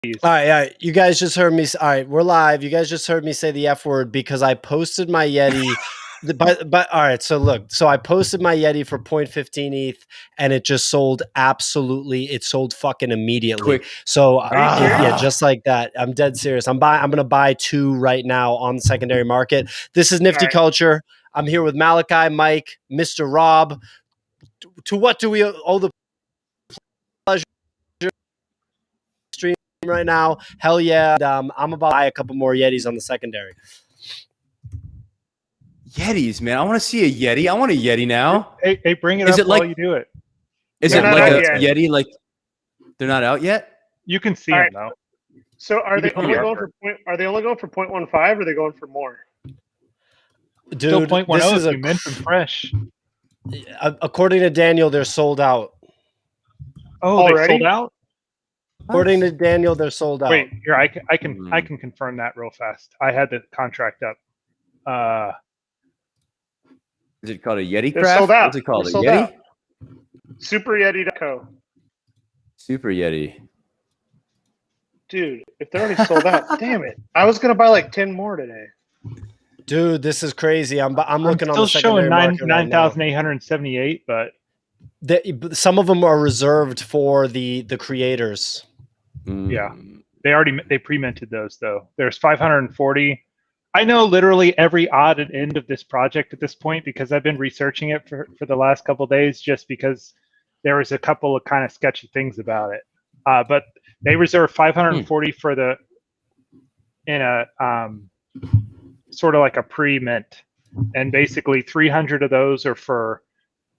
All right. You guys just heard me. All right, we're live. You guys just heard me say the F word because I posted my Yeti. But all right. So look. So I posted my Yeti for 0.15 ETH, and it just sold. Absolutely, it sold fucking immediately. Quick. So yeah, just like that. I'm dead serious. I'm gonna buy 2 right now on the secondary market. This is Nifty Culture. I'm here with Malachi, Mike, Mr. Rob. To what do we owe the pleasure stream right now? Hell yeah. And, I'm about to buy a couple more Yetis on the secondary. Yetis, man. I want to see a Yeti. I want a Yeti now. Hey, bring it up while you do it. Is it like a Yeti? Like they're not out yet? You can see them though. So are they only going for Are they only going for 0.15 or are they going for more? Dude, still 0.10 this is if you mint them fresh. According to Daniel, they're sold out. Oh, already? they sold out? According to Daniel, they're sold out. Wait, here I can confirm that real fast. I had the contract up. Is it called a Yeti They're craft? sold out. What's it called? They're A sold Yeti? out. SuperYeti.co. Super Yeti. Dude, if they're already sold out, damn it! I was gonna buy like 10 more today. Dude, this is crazy. I'm looking on still the secondary showing market 9,878, but some of them are reserved for the creators. yeah, they pre-minted those though. There's 540. I know literally every odd and end of this project at this point because I've been researching it for the last couple of days just because there was a couple of kind of sketchy things about it. But they reserve 540 for the in a sort of like a pre-mint, and basically 300 of those are for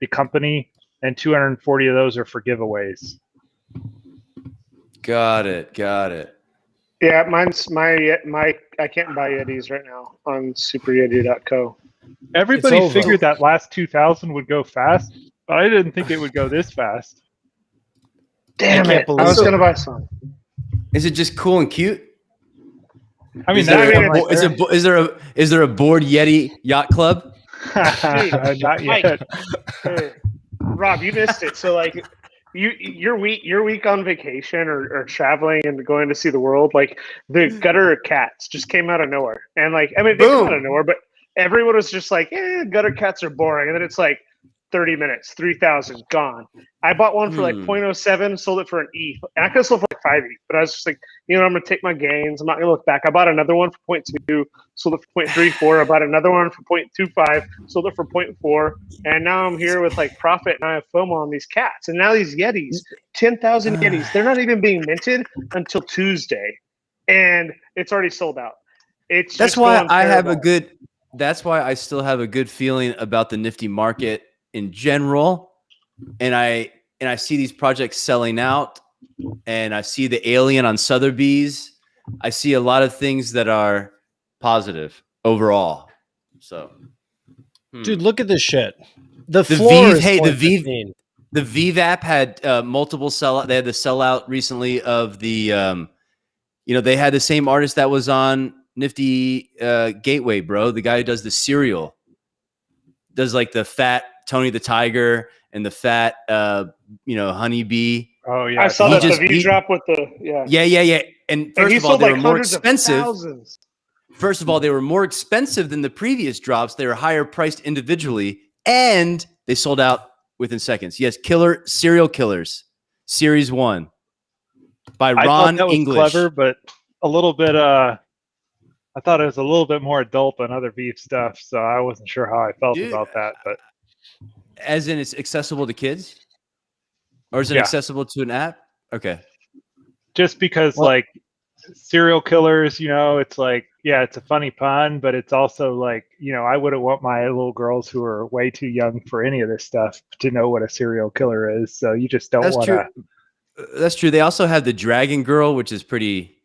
the company and 240 of those are for giveaways. Got it. Yeah, mine's my I can't buy Yetis right now on SuperYeti.co. Everybody figured that last 2,000 would go fast, but I didn't think it would go this fast. Damn it! I was gonna buy some. Is it just cool and cute? I mean, is there a bored Yeti yacht club? Not yet. Hey, Rob, you missed it. So like, your week on vacation or traveling and going to see the world, like the Gutter Cats just came out of nowhere, and like I mean they came out of nowhere, but everyone was just like, Gutter Cats are boring, and then it's like 30 minutes, 3,000 gone. I bought one for like 0.07, sold it for an ETH, and I could have sold for like 5 ETH, but I was just like, I'm gonna take my gains. I'm not gonna look back. I bought another one for 0.2, sold it for 0.34. I bought another one for 0.25, sold it for 0.4, and now I'm here with like profit, and I have FOMO on these cats. And now these Yetis, 10,000 Yetis, they're not even being minted until Tuesday, and it's already sold out. That's why I have a good. That's why I still have a good feeling about the Nifty market in general, and I see these projects selling out, and I see the alien on Sotheby's. I see a lot of things that are positive overall. So, dude, look at this shit. The floor is the Vive app had multiple sellout. They had the sellout recently of the, they had the same artist that was on Nifty Gateway, bro. The guy who does the cereal, does like the fat Tony the Tiger and the fat, honeybee. Oh yeah, I saw that the V drop with the yeah. And first of all, they were more expensive. First of all, they were more expensive than the previous drops. They were higher priced individually, and they sold out within seconds. Yes, Serial Killers, Series 1 by Ron English. Clever, but a little bit. I thought it was a little bit more adult than other beef stuff, so I wasn't sure how I felt about that. But as in, it's accessible to kids, or is it accessible to an app? Okay, just because like serial killers, it's like it's a funny pun, but it's also like I wouldn't want my little girls who are way too young for any of this stuff to know what a serial killer is. So you just don't want to. That's true. They also have the Dragon Girl, which is pretty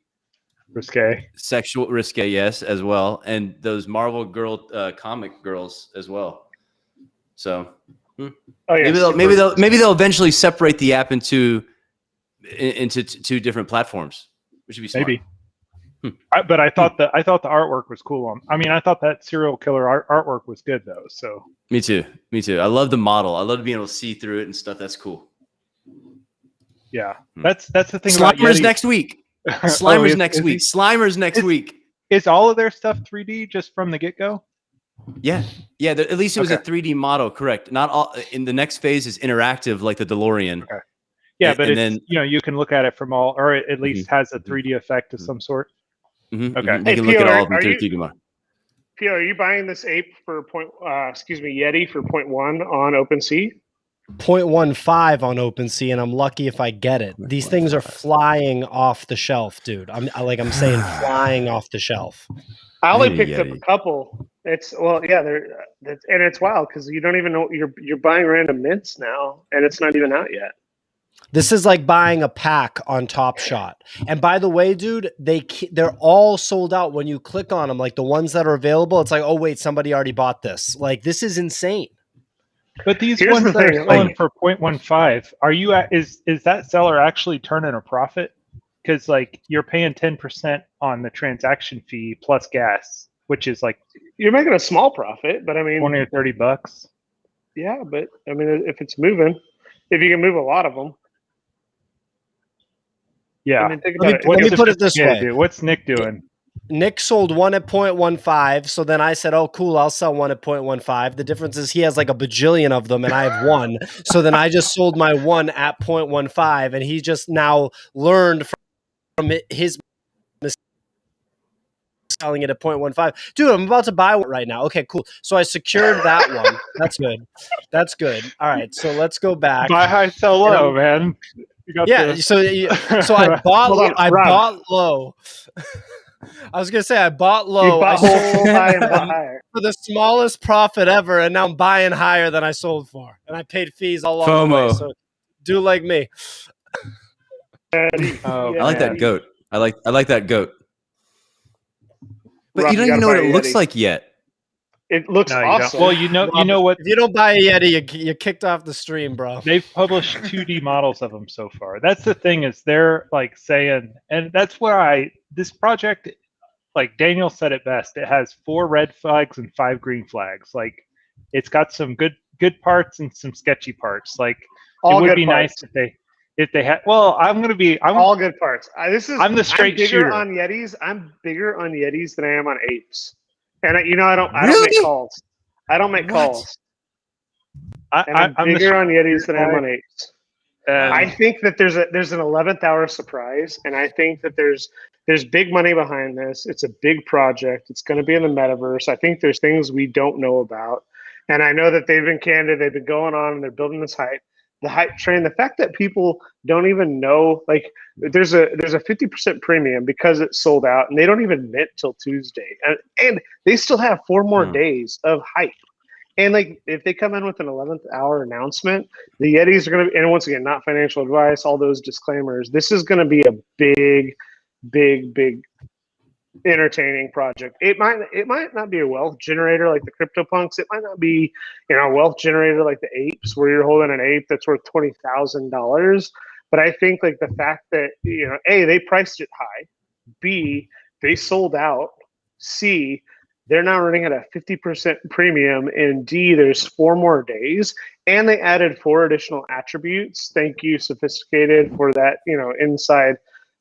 risque, risque, yes, as well, and those Marvel comic girls as well. So maybe they'll eventually separate the app into 2 different platforms, which would be smart. Maybe. But I thought the artwork was cool. I thought that serial killer artwork was good though. So me too. I love the model. I love being able to see through it and stuff. That's cool. Yeah, that's the thing. Slimers next week. Slimer's next week. Slimer's next week. Is all of their stuff 3D just from the get-go? Yeah. At least it was a 3D model, correct? Not all. In the next phase is interactive, like the DeLorean. Okay. Yeah, but and it's, then you can look at it from all, or it at least has a 3D effect of some sort. Okay. You can look at all of them through 3D model. Pio, are you buying this ape for Yeti for 0.1 on OpenSea? 0.15 on OpenSea, and I'm lucky if I get it. These things are flying off the shelf, dude. I'm saying flying off the shelf. I only picked up a couple. It's and it's wild because you don't even know you're buying random mints now, and it's not even out yet. This is like buying a pack on Top Shot. And by the way, dude, they're all sold out when you click on them. Like the ones that are available, it's like, oh wait, somebody already bought this. Like this is insane. But these ones that are selling for 0.15, are you is that seller actually turning a profit? Because like you're paying 10% on the transaction fee plus gas, which is like you're making a small profit, but I mean $20 or $30. Yeah, but I mean if it's moving, if you can move a lot of them. Yeah. I mean, think about let me put it this way. Dude, what's Nick doing? Nick sold one at 0.15. So then I said, oh, cool, I'll sell one at 0.15. The difference is he has like a bajillion of them and I have one. So then I just sold my one at 0.15 and he just now learned from his mistake selling it at 0.15. Dude, I'm about to buy one right now. Okay, cool. So I secured that one. That's good. All right. So let's go back. Buy high, sell low, man. So I bought low. I was gonna say I bought low. I sold higher for the smallest profit ever, and now I'm buying higher than I sold for, and I paid fees all along the way. So do like me. I like that goat. I like that goat. But you don't even know what it looks like yet. It looks awesome. Well, you know what? If you don't buy a Yeti, you're kicked off the stream, bro. They've published 2D models of them so far. That's the thing is they're like saying, and that's where this project, like Daniel said it best. It has 4 red flags and 5 green flags. Like it's got some good parts and some sketchy parts. Like all it would be parts. nice if they had. Well, I'm all good parts. I'm the straight shooter on Yetis. I'm bigger on Yetis than I am on apes. And I don't make calls. I don't make calls. I'm bigger on Yetis than I am on apes. I think that there's an 11th hour surprise, and I think that there's big money behind this. It's a big project. It's going to be in the metaverse. I think there's things we don't know about, and I know that they've been candid. They've been going on, and they're building this hype. The hype train. The fact that people don't even know, like there's a 50% premium because it's sold out, and they don't even mint till Tuesday, and they still have 4 more days of hype. And like if they come in with an 11th hour announcement, the Yetis are going to, and once again, not financial advice, all those disclaimers. This is going to be a big entertaining project. It might not be a wealth generator like the CryptoPunks. It might not be a wealth generator like the apes, where you're holding an ape that's worth $20,000. But I think like the fact that A, they priced it high, B, they sold out, C, they're now running at a 50% premium, and D, there's 4 more days, and they added 4 additional attributes. Thank you, Sophisticated, for that inside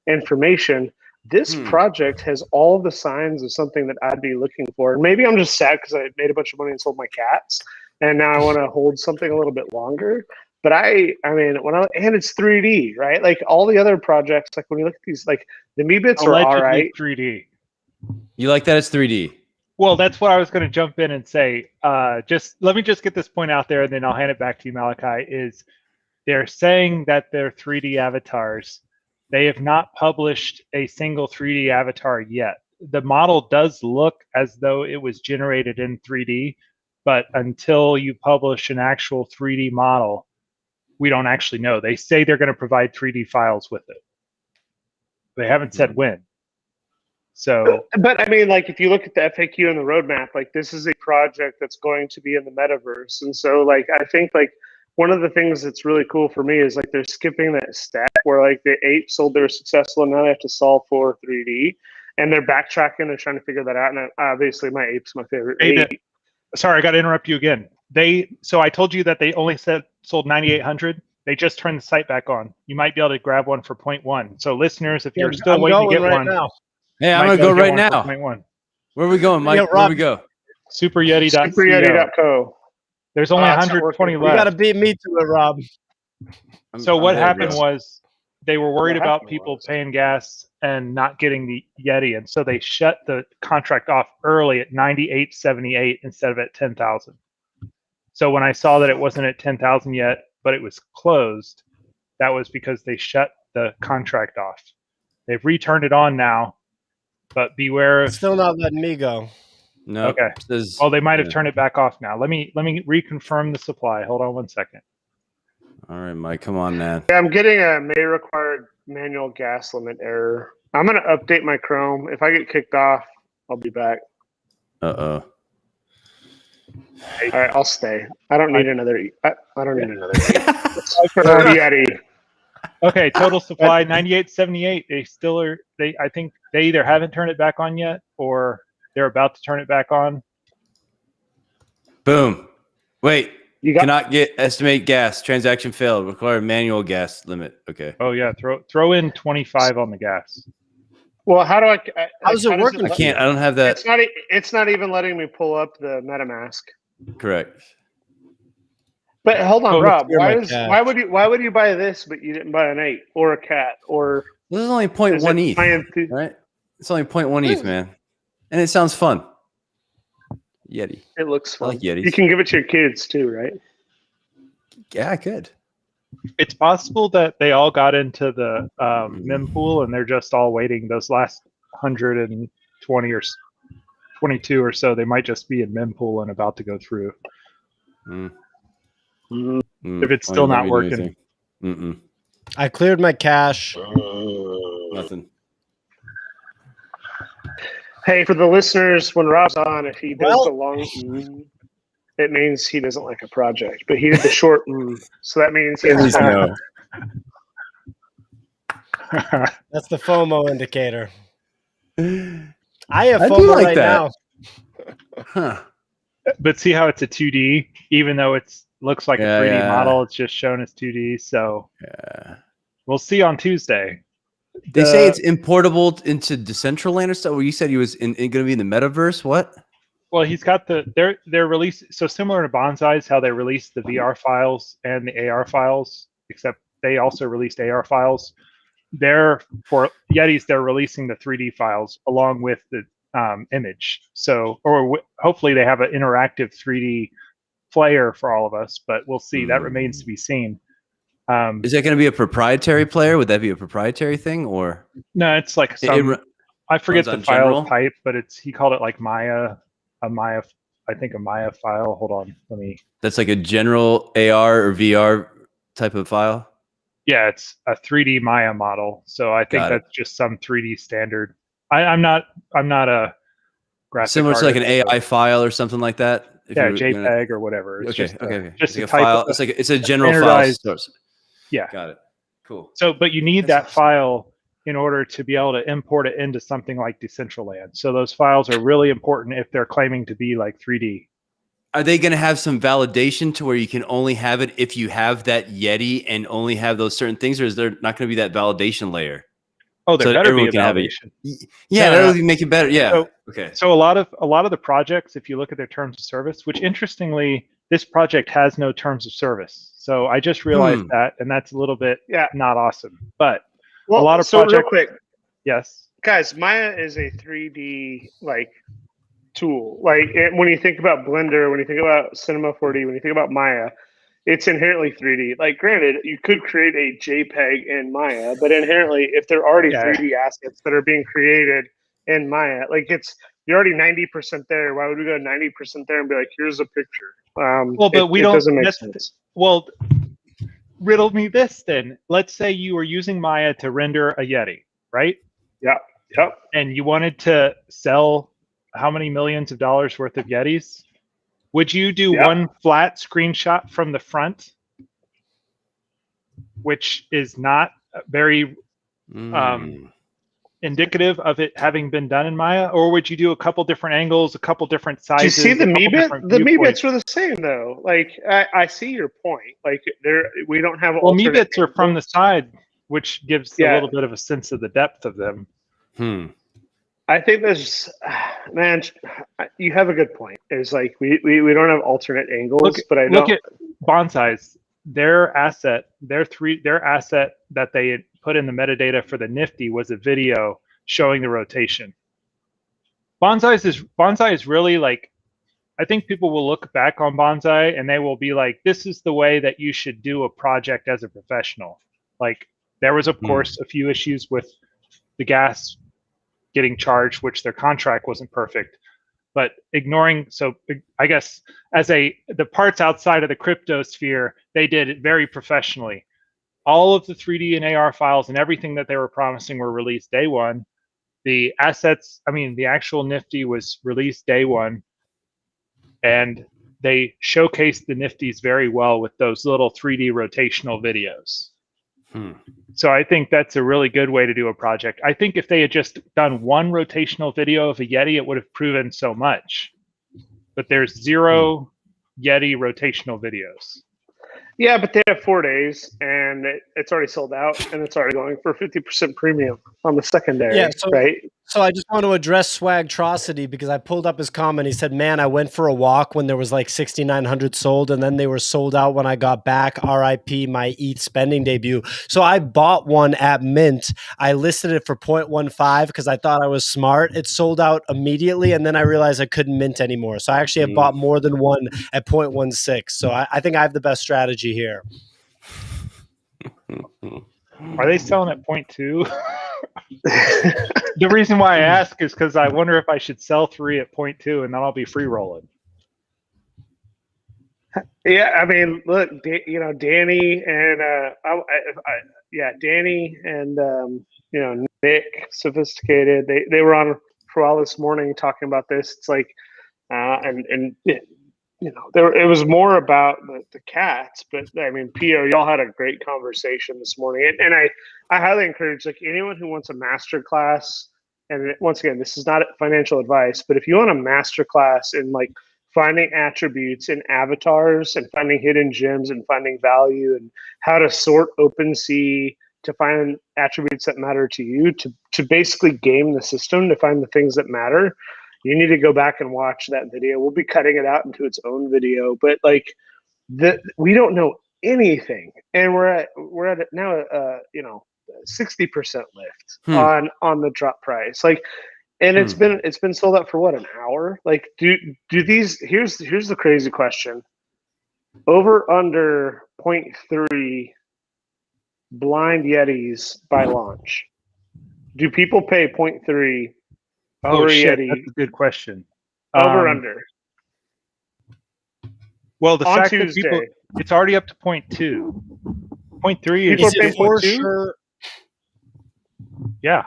information. This project has all the signs of something that I'd be looking for. And maybe I'm just sad because I made a bunch of money and sold my cats, and now I want to hold something a little bit longer. But I mean, and it's 3D, right? Like all the other projects, like when you look at these, like the Meebits are all right. 3D. You like that it's 3D? Well, that's what I was going to jump in and say. Just let me just get this point out there, and then I'll hand it back to you, Malachi. Is they're saying that they're 3D avatars. They have not published a single 3D avatar yet. The model does look as though it was generated in 3D, but until you publish an actual 3D model, we don't actually know. They say they're going to provide 3D files with it. They haven't said when. So, but I mean, like if you look at the FAQ and the roadmap, like this is a project that's going to be in the metaverse, and so like I think like one of the things that's really cool for me is like they're skipping that step where like the apes sold they were successful and now they have to solve for 3D, and they're backtracking. They're trying to figure that out, and obviously my ape's my favorite ape. Sorry, I got to interrupt you again. So I told you that they only sold 9,800. They just turned the site back on. You might be able to grab one for 0.1. So listeners, if you're still waiting to get one, now. Hey, I'm gonna go right now. 0.1. Where are we going, Mike? Yeah, Where we go? Superyeti.co. Superyeti.co. There's only 120 You left. got to beat me to it, Rob. So what happened bro. was they were worried What about happened people was- paying gas and not getting the Yeti, and so they shut the contract off early at 98.78 instead of at 10,000. So when I saw that it wasn't at 10,000 yet, but it was closed, that was because they shut the contract off. They've returned it on now, but beware of. Still not letting me go. No. Okay. Well, they might have turned it back off now. Let me reconfirm the supply. Hold on 1 second. All right, Mike, come on, man. Yeah, I'm getting a may require manual gas limit error. I'm gonna update my Chrome. If I get kicked off, I'll be back. Uh-oh. All right, I'll stay. I don't need another. I don't need another Yeti. Okay, total supply 98.78. They still are. I think they either haven't turned it back on yet, or they're about to turn it back on. Boom. Wait. You got Cannot estimate gas. Transaction failed. Require manual gas limit. Okay. Oh yeah, throw in 25 on the gas. well. How do I? How's it working? I can't. I don't have that. It's not even letting me pull up the MetaMask. Correct. But hold on, Oh, Rob. clear my cache. Why would you buy this, but you didn't buy an 8 or a cat or? This is only 0.1 ETH, ETH? right? It's only 0.1 ETH, man. And it sounds fun. Yeti. It looks I fun. like Yetis. You can give it to your kids too, right? Yeah, I could. It's possible that they all got into the mempool and they're just all waiting. Those last 120 or 22 or so, they might just be in mempool and about to go through. If it's still not working. Mm-mm. I cleared my cache. Nothing. Hey, for the listeners, when Rob's on, if he does Well- the long, it means he doesn't like a project. But he did the short, so that means he has No. That's the FOMO indicator. I have I do FOMO like right that. now. Huh. But see how it's a 2D, even though it looks like a 3D model, it's just shown as 2D. So we'll see on Tuesday. They say it's importable into Decentraland or stuff. Well, you said he was going to be in the metaverse. What? Well, he's got their release. So similar to Bonsais, how they released the VR files and the AR files, except they also released AR files. For Yetis, they're releasing the 3D files along with the image. So, hopefully they have an interactive 3D player for all of us, but we'll see. That remains to be seen. Is that going to be a proprietary player? Would that be a proprietary thing, or no? It's like I forget the file type, but he called it like Maya, I think a Maya file. Hold on, let me. That's like a general AR or VR type of file. Yeah, it's a 3D Maya model. So I think that's just some 3D standard. I'm not a graphic similar to like an artist, AI file or something like that. Yeah, JPEG or whatever. It's okay, just like a file. It's a general file source. Yeah, got it. Cool. So, but you need that file in order to be able to import it into something like Decentraland. So those files are really important if they're claiming to be like 3D. Are they going to have some validation to where you can only have it if you have that Yeti and only have those certain things, or is there not going to be that validation layer? Oh, there better be a validation. Yeah, that would make it better. Yeah. So, okay. So a lot of the projects, if you look at their terms of service, which interestingly, this project has no terms of service. So I just realized that, and that's a little bit not awesome. But a lot of projects. Real quick, yes, guys, Maya is a 3D tool. When you think about Blender, when you think about Cinema 4D, when you think about Maya, it's inherently 3D. Granted, you could create a JPEG in Maya, but inherently, if there are already 3D assets that are being created in Maya, you're already 90% there. Why would we go 90% there and be like, here's a picture? But it doesn't make sense. Well, riddle me this then. Let's say you were using Maya to render a Yeti, right? Yeah. Yep. And you wanted to sell how many millions of dollars worth of Yetis? Would you do one flat screenshot from the front, which is not very indicative of it having been done in Maya, or would you do a couple different angles, a couple different sizes? Do you see the Meebit? The Meebits are the same though. Like I see your point. Like we don't have. Well, Meebits are from the side, which gives a little bit of a sense of the depth of them. I think there's, man, you have a good point. It's like we don't have alternate angles, but I look at Bonsais. Their asset that they put in the metadata for the Nifty was a video showing the rotation. Bonsai is really like, I think people will look back on Bonsai and they will be like, this is the way that you should do a project as a professional. Like there was of course a few issues with the gas getting charged, which their contract wasn't perfect, but ignoring, so I guess as the parts outside of the crypto sphere, they did it very professionally. All of the 3D and AR files and everything that they were promising were released day one. The assets, the actual Nifty was released day one, and they showcased the Nifties very well with those little 3D rotational videos. So I think that's a really good way to do a project. I think if they had just done one rotational video of a Yeti, it would have proven so much. But there's 0 Yeti rotational videos. Yeah, but they have 4 days, and it's already sold out, and it's already going for 50% premium on the secondary, right? So I just want to address Swagtrosity because I pulled up his comment. He said, man, I went for a walk when there was like 6,900 sold, and then they were sold out when I got back. RIP, my ETH spending debut. So I bought one at Mint. I listed it for 0.15 because I thought I was smart. It sold out immediately, and then I realized I couldn't mint anymore. So I actually have bought more than one at 0.16. So I think I have the best strategy here. Are they selling at 0.2? The reason why I ask is because I wonder if I should sell 3 at 0.2 and then I'll be free rolling. Yeah, look, Danny and Danny and Nick, sophisticated. They were on for all this morning talking about this. It's like, it was more about the cats, but Pio, y'all had a great conversation this morning, and I highly encourage like anyone who wants a master class. And once again, this is not financial advice, but if you want a master class in like finding attributes in avatars and finding hidden gems and finding value and how to sort OpenSea to find attributes that matter to you, to basically game the system to find the things that matter, you need to go back and watch that video. We'll be cutting it out into its own video, but like we don't know anything, and we're at now 60% lift on the drop price. Like, and it's been sold out for what, an hour? Like, do these? Here's the crazy question: over under 0.3 blind Yetis by launch. Do people pay 0.3? Oh shit, that's a good question. Over under. Well, the fact that people, it's already up to 0.2. 0.3 is it for sure? Yeah.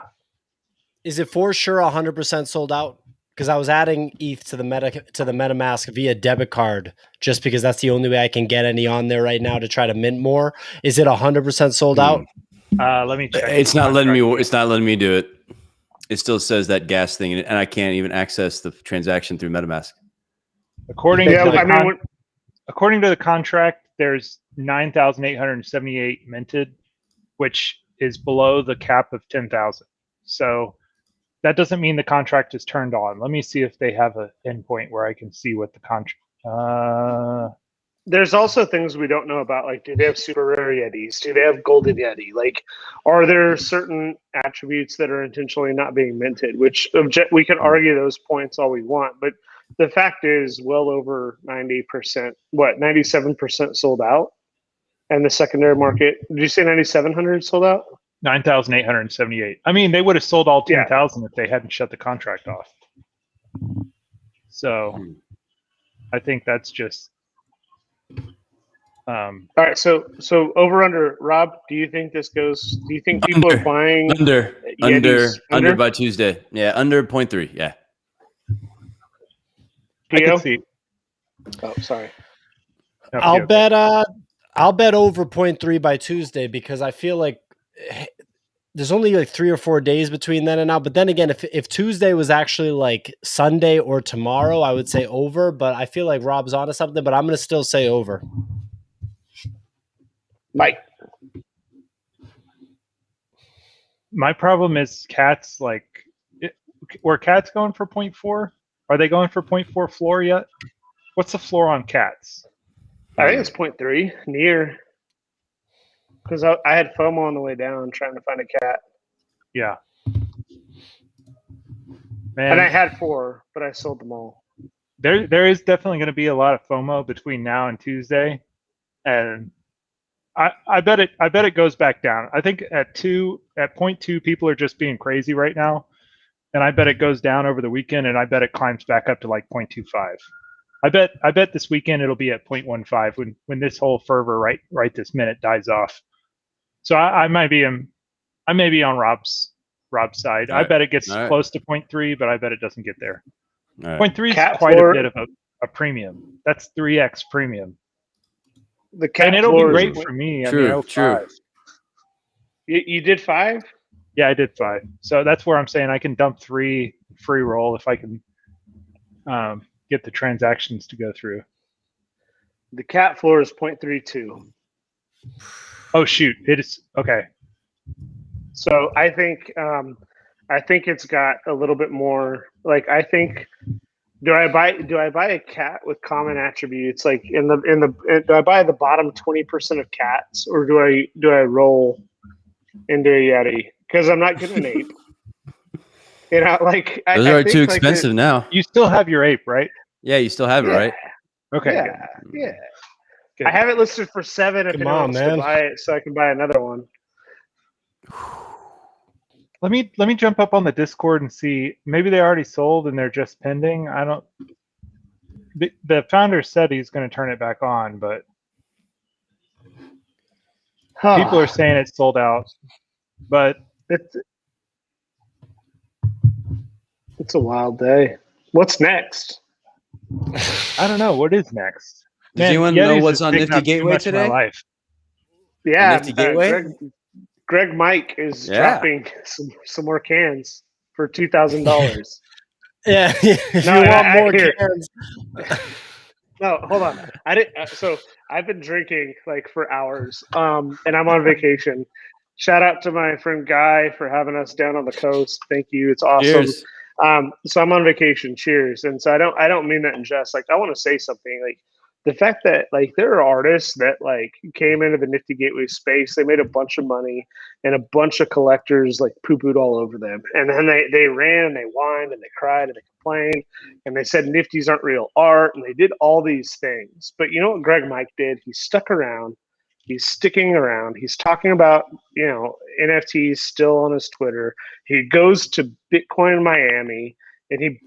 Is it for sure 100% sold out? Because I was adding ETH to the MetaMask via debit card, just because that's the only way I can get any on there right now to try to mint more. Is it 100% sold out? Let me check. It's not letting me. It's not letting me do it. It still says that gas thing, and I can't even access the transaction through MetaMask. According to the contract, there's 9,878 minted, which is below the cap of 10,000. So that doesn't mean the contract is turned on. Let me see if they have an endpoint where I can see what the contract. There's also things we don't know about, like, do they have super rare Yetis? Do they have golden Yeti? Like, are there certain attributes that are intentionally not being minted? Which we can argue those points all we want, but the fact is, well over 90%, 97% sold out, and the secondary market. Did you say 9,700 sold out? 9,878. I mean, they would have sold all 10,000 if they hadn't shut the contract off. So, I think that's just. All right, so over under, Rob. Do you think this goes? Do you think people are buying under by Tuesday? Yeah, under 0.3. Yeah. I can see. Oh, sorry. I'll bet over 0.3 by Tuesday, because I feel like there's only like 3 or 4 days between then and now. But then again, if Tuesday was actually like Sunday or tomorrow, I would say over. But I feel like Rob's onto something. But I'm going to still say over. Mike. My problem is cats. Like, were cats going for 0.4? Are they going for 0.4 floor yet? What's the floor on cats? I think it's 0.3 near. Because I had FOMO on the way down trying to find a cat. Yeah. Man, And I had 4, but I sold them all. There is definitely going to be a lot of FOMO between now and Tuesday, and I bet it goes back down. I think at 0.2 people are just being crazy right now, and I bet it goes down over the weekend, and I bet it climbs back up to like 0.25. I bet this weekend it'll be at 0.15 when this whole fervor right this minute dies off. So I might be on Rob's side. All right. I bet it gets All right. close to 0.3, but I bet it doesn't get there. All right. 0.3 is Cat quite floor- a bit of a premium. That's 3x premium. The cat And it'll be floor is great 0.3. for me. True, I mean, true. 05. You did 5? Yeah, I did 5. So that's where I'm saying I can dump 3 free roll if I can get the transactions to go through. The cat floor is 0.32. Oh shoot, it is okay. So I think it's got a little bit more. Like I think, do I buy a cat with common attributes? Like do I buy the bottom 20% of cats, or do I roll into a Yeti? Because I'm not getting an ape. You know, like Those I are think, too like, expensive now. You still have your ape, right? Yeah, you still have it, right? Okay. Yeah, yeah. Good. I have it listed for 7 if Come anyone on, wants man. to buy it, so I can buy another one. Let me jump up on the Discord and see. Maybe they already sold and they're just pending. I don't. The founder said he's going to turn it back on, but people are saying it's sold out. But It's a wild day. What's next? I don't know what is next. Does anyone Yetis know is what's on taking Nifty up too Gateway much of my today? life. Yeah, Nifty Gateway? Greg Mike is Yeah. dropping some more cans for $2,000. Yeah. If No, you want I more hear- cans. No, hold on. I didn't. So I've been drinking like for hours, and I'm on vacation. Shout out to my friend Guy for having us down on the coast. Thank you. It's awesome. Cheers. So I'm on vacation. Cheers. And so I don't mean that in jest. Like I want to say something. Like the fact that like there are artists that like came into the Nifty Gateway space. They made a bunch of money, and a bunch of collectors like poo-pooed all over them. And then they ran and they whined and they cried and they complained and they said Nifties aren't real art, and they did all these things. But you know what Greg Mike did? He stuck around. He's sticking around. He's talking about, you know, NFTs still on his Twitter. He goes to Bitcoin Miami and he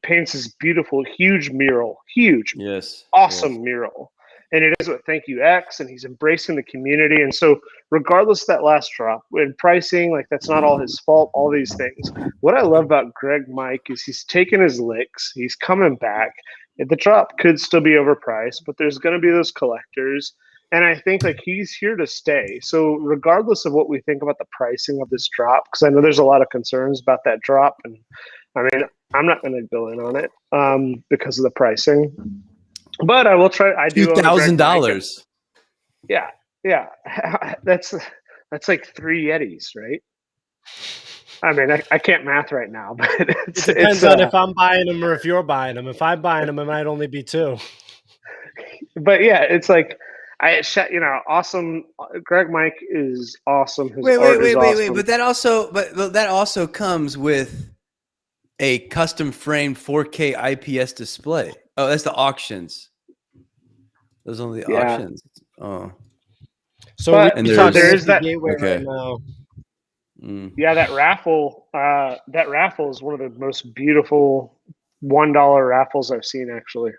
paints this beautiful, huge mural, Yes. awesome mural. And it is with Thank You X, and he's embracing the community. And so regardless of that last drop in pricing, like that's not all his fault, all these things. What I love about Greg Mike is he's taking his licks. He's coming back. The drop could still be overpriced, but there's going to be those collectors. And I think like he's here to stay. So regardless of what we think about the pricing of this drop, because I know there's a lot of concerns about that drop, and I mean I'm not going to go in on it because of the pricing, but I will try. I do $2,000. Yeah, that's like 3 Yetis, right? I mean, I can't math right now, but It depends on if I'm buying them or if you're buying them. If I'm buying them, it might only be 2. But yeah, it's like awesome. Greg Mike is awesome. His Wait. awesome. But that also comes with a custom framed 4K IPS display. Oh, that's the auctions. Those are the auctions. Oh. So there is that gateway okay. right now. Yeah, that raffle. That raffle is one of the most beautiful $1 raffles I've seen, actually.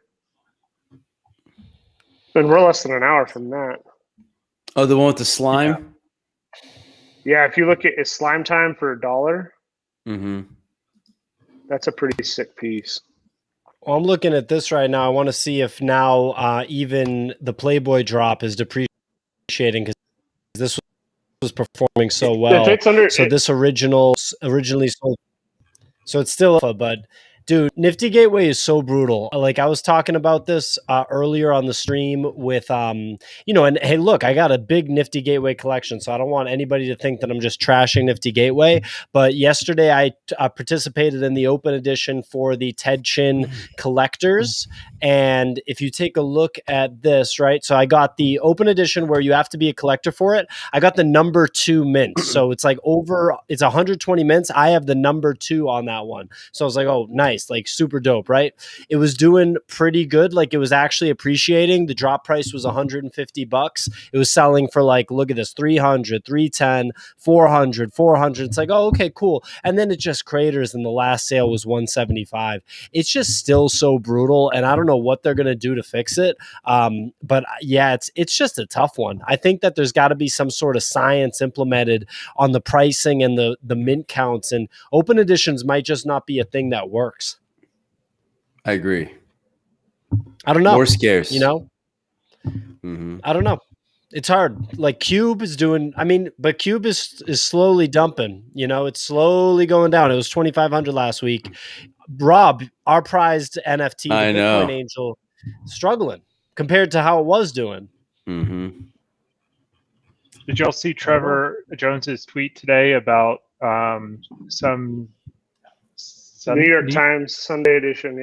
And we're less than an hour from that. Oh, the one with the slime? Yeah, if you look at slime time for $1, that's a pretty sick piece. Well, I'm looking at this right now. I want to see if now even the Playboy drop is depreciating, because this was performing so well. So this originally sold. So it's still alpha, but dude, Nifty Gateway is so brutal. Like I was talking about this earlier on the stream with, and hey, look, I got a big Nifty Gateway collection, so I don't want anybody to think that I'm just trashing Nifty Gateway. But yesterday I participated in the open edition for the Ted Chin collectors. And if you take a look at this, right? So I got the open edition where you have to be a collector for it. I got the number 2 mints. So it's like it's 120 mints. I have the number 2 on that one. So I was like, oh, nice, like super dope, right? It was doing pretty good. Like it was actually appreciating. The drop price was $150. It was selling for like, look at this, 300, 310, 400, 400. It's like, oh, okay, cool. And then it just craters, and the last sale was 175. It's just still so brutal, and I don't know what they're gonna do to fix it. But yeah, it's just a tough one. I think that there's got to be some sort of science implemented on the pricing and the mint counts, and open editions might just not be a thing that works. I agree. I don't know. More scarce. I don't know. It's hard. Like Cube is doing, but Cube is slowly dumping. It's slowly going down. It was 2,500 last week. Rob, our prized NFT, the Bitcoin Angel, struggling compared to how it was doing. Did y'all see Trevor Jones's tweet today about some New York Times Sunday edition?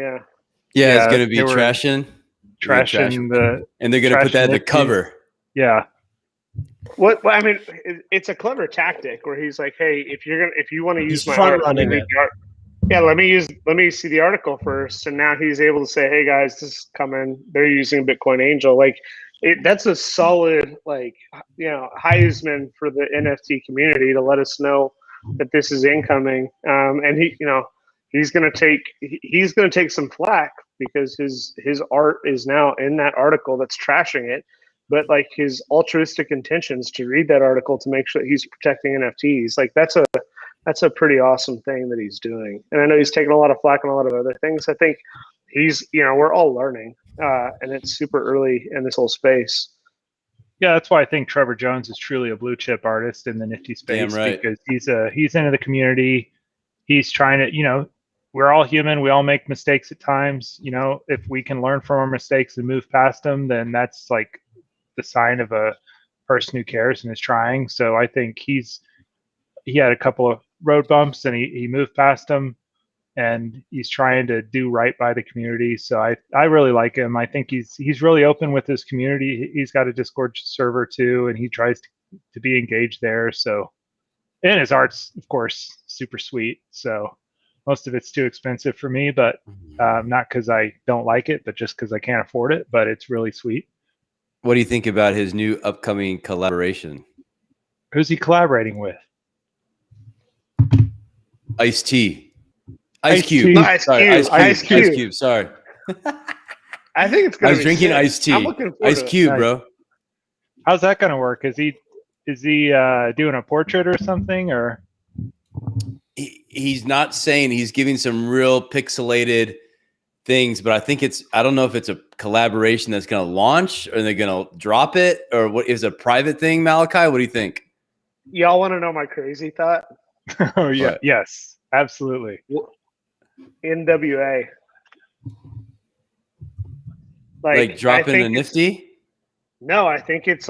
Yeah, it's going to be trashing the, and they're going to put that at the cover. Yeah. What? Well, it's a clever tactic where he's like, "Hey, if you want to use my art, let me see the article first." And now he's able to say, "Hey guys, this is coming. They're using Bitcoin Angel." Like, that's a solid, Heisman for the NFT community to let us know that this is incoming. And he's gonna take some flack because his art is now in that article that's trashing it. But like his altruistic intentions to read that article to make sure that he's protecting NFTs, like that's a pretty awesome thing that he's doing. And I know he's taking a lot of flack on a lot of other things. I think we're all learning, and it's super early in this whole space. Yeah, that's why I think Trevor Jones is truly a blue chip artist in the Nifty space. Damn right. Because he's into the community. He's trying to, we're all human. We all make mistakes at times. If we can learn from our mistakes and move past them, then that's like the sign of a person who cares and is trying. So I think he had a couple of road bumps and he moved past them, and he's trying to do right by the community. So I really like him. I think he's really open with his community. He's got a Discord server too, and he tries to be engaged there. So, and his art's of course super sweet. So most of it's too expensive for me, but not because I don't like it, but just because I can't afford it. But it's really sweet. What do you think about his new upcoming collaboration? Who's he collaborating with? Ice-T. Ice Cube. Ice Cube. Sorry. I think it's going to be I was drinking iced tea. Ice Cube, bro. How's that going to work? Is he doing a portrait or something, or? He's not saying. He's giving some real pixelated things, but I don't know if it's a collaboration that's going to launch or they're going to drop it, or what is a private thing. Malachi, what do you think? Y'all want to know my crazy thought? Oh yeah. Right. Yes, absolutely. NWA. Like dropping a Nifty? No, I think it's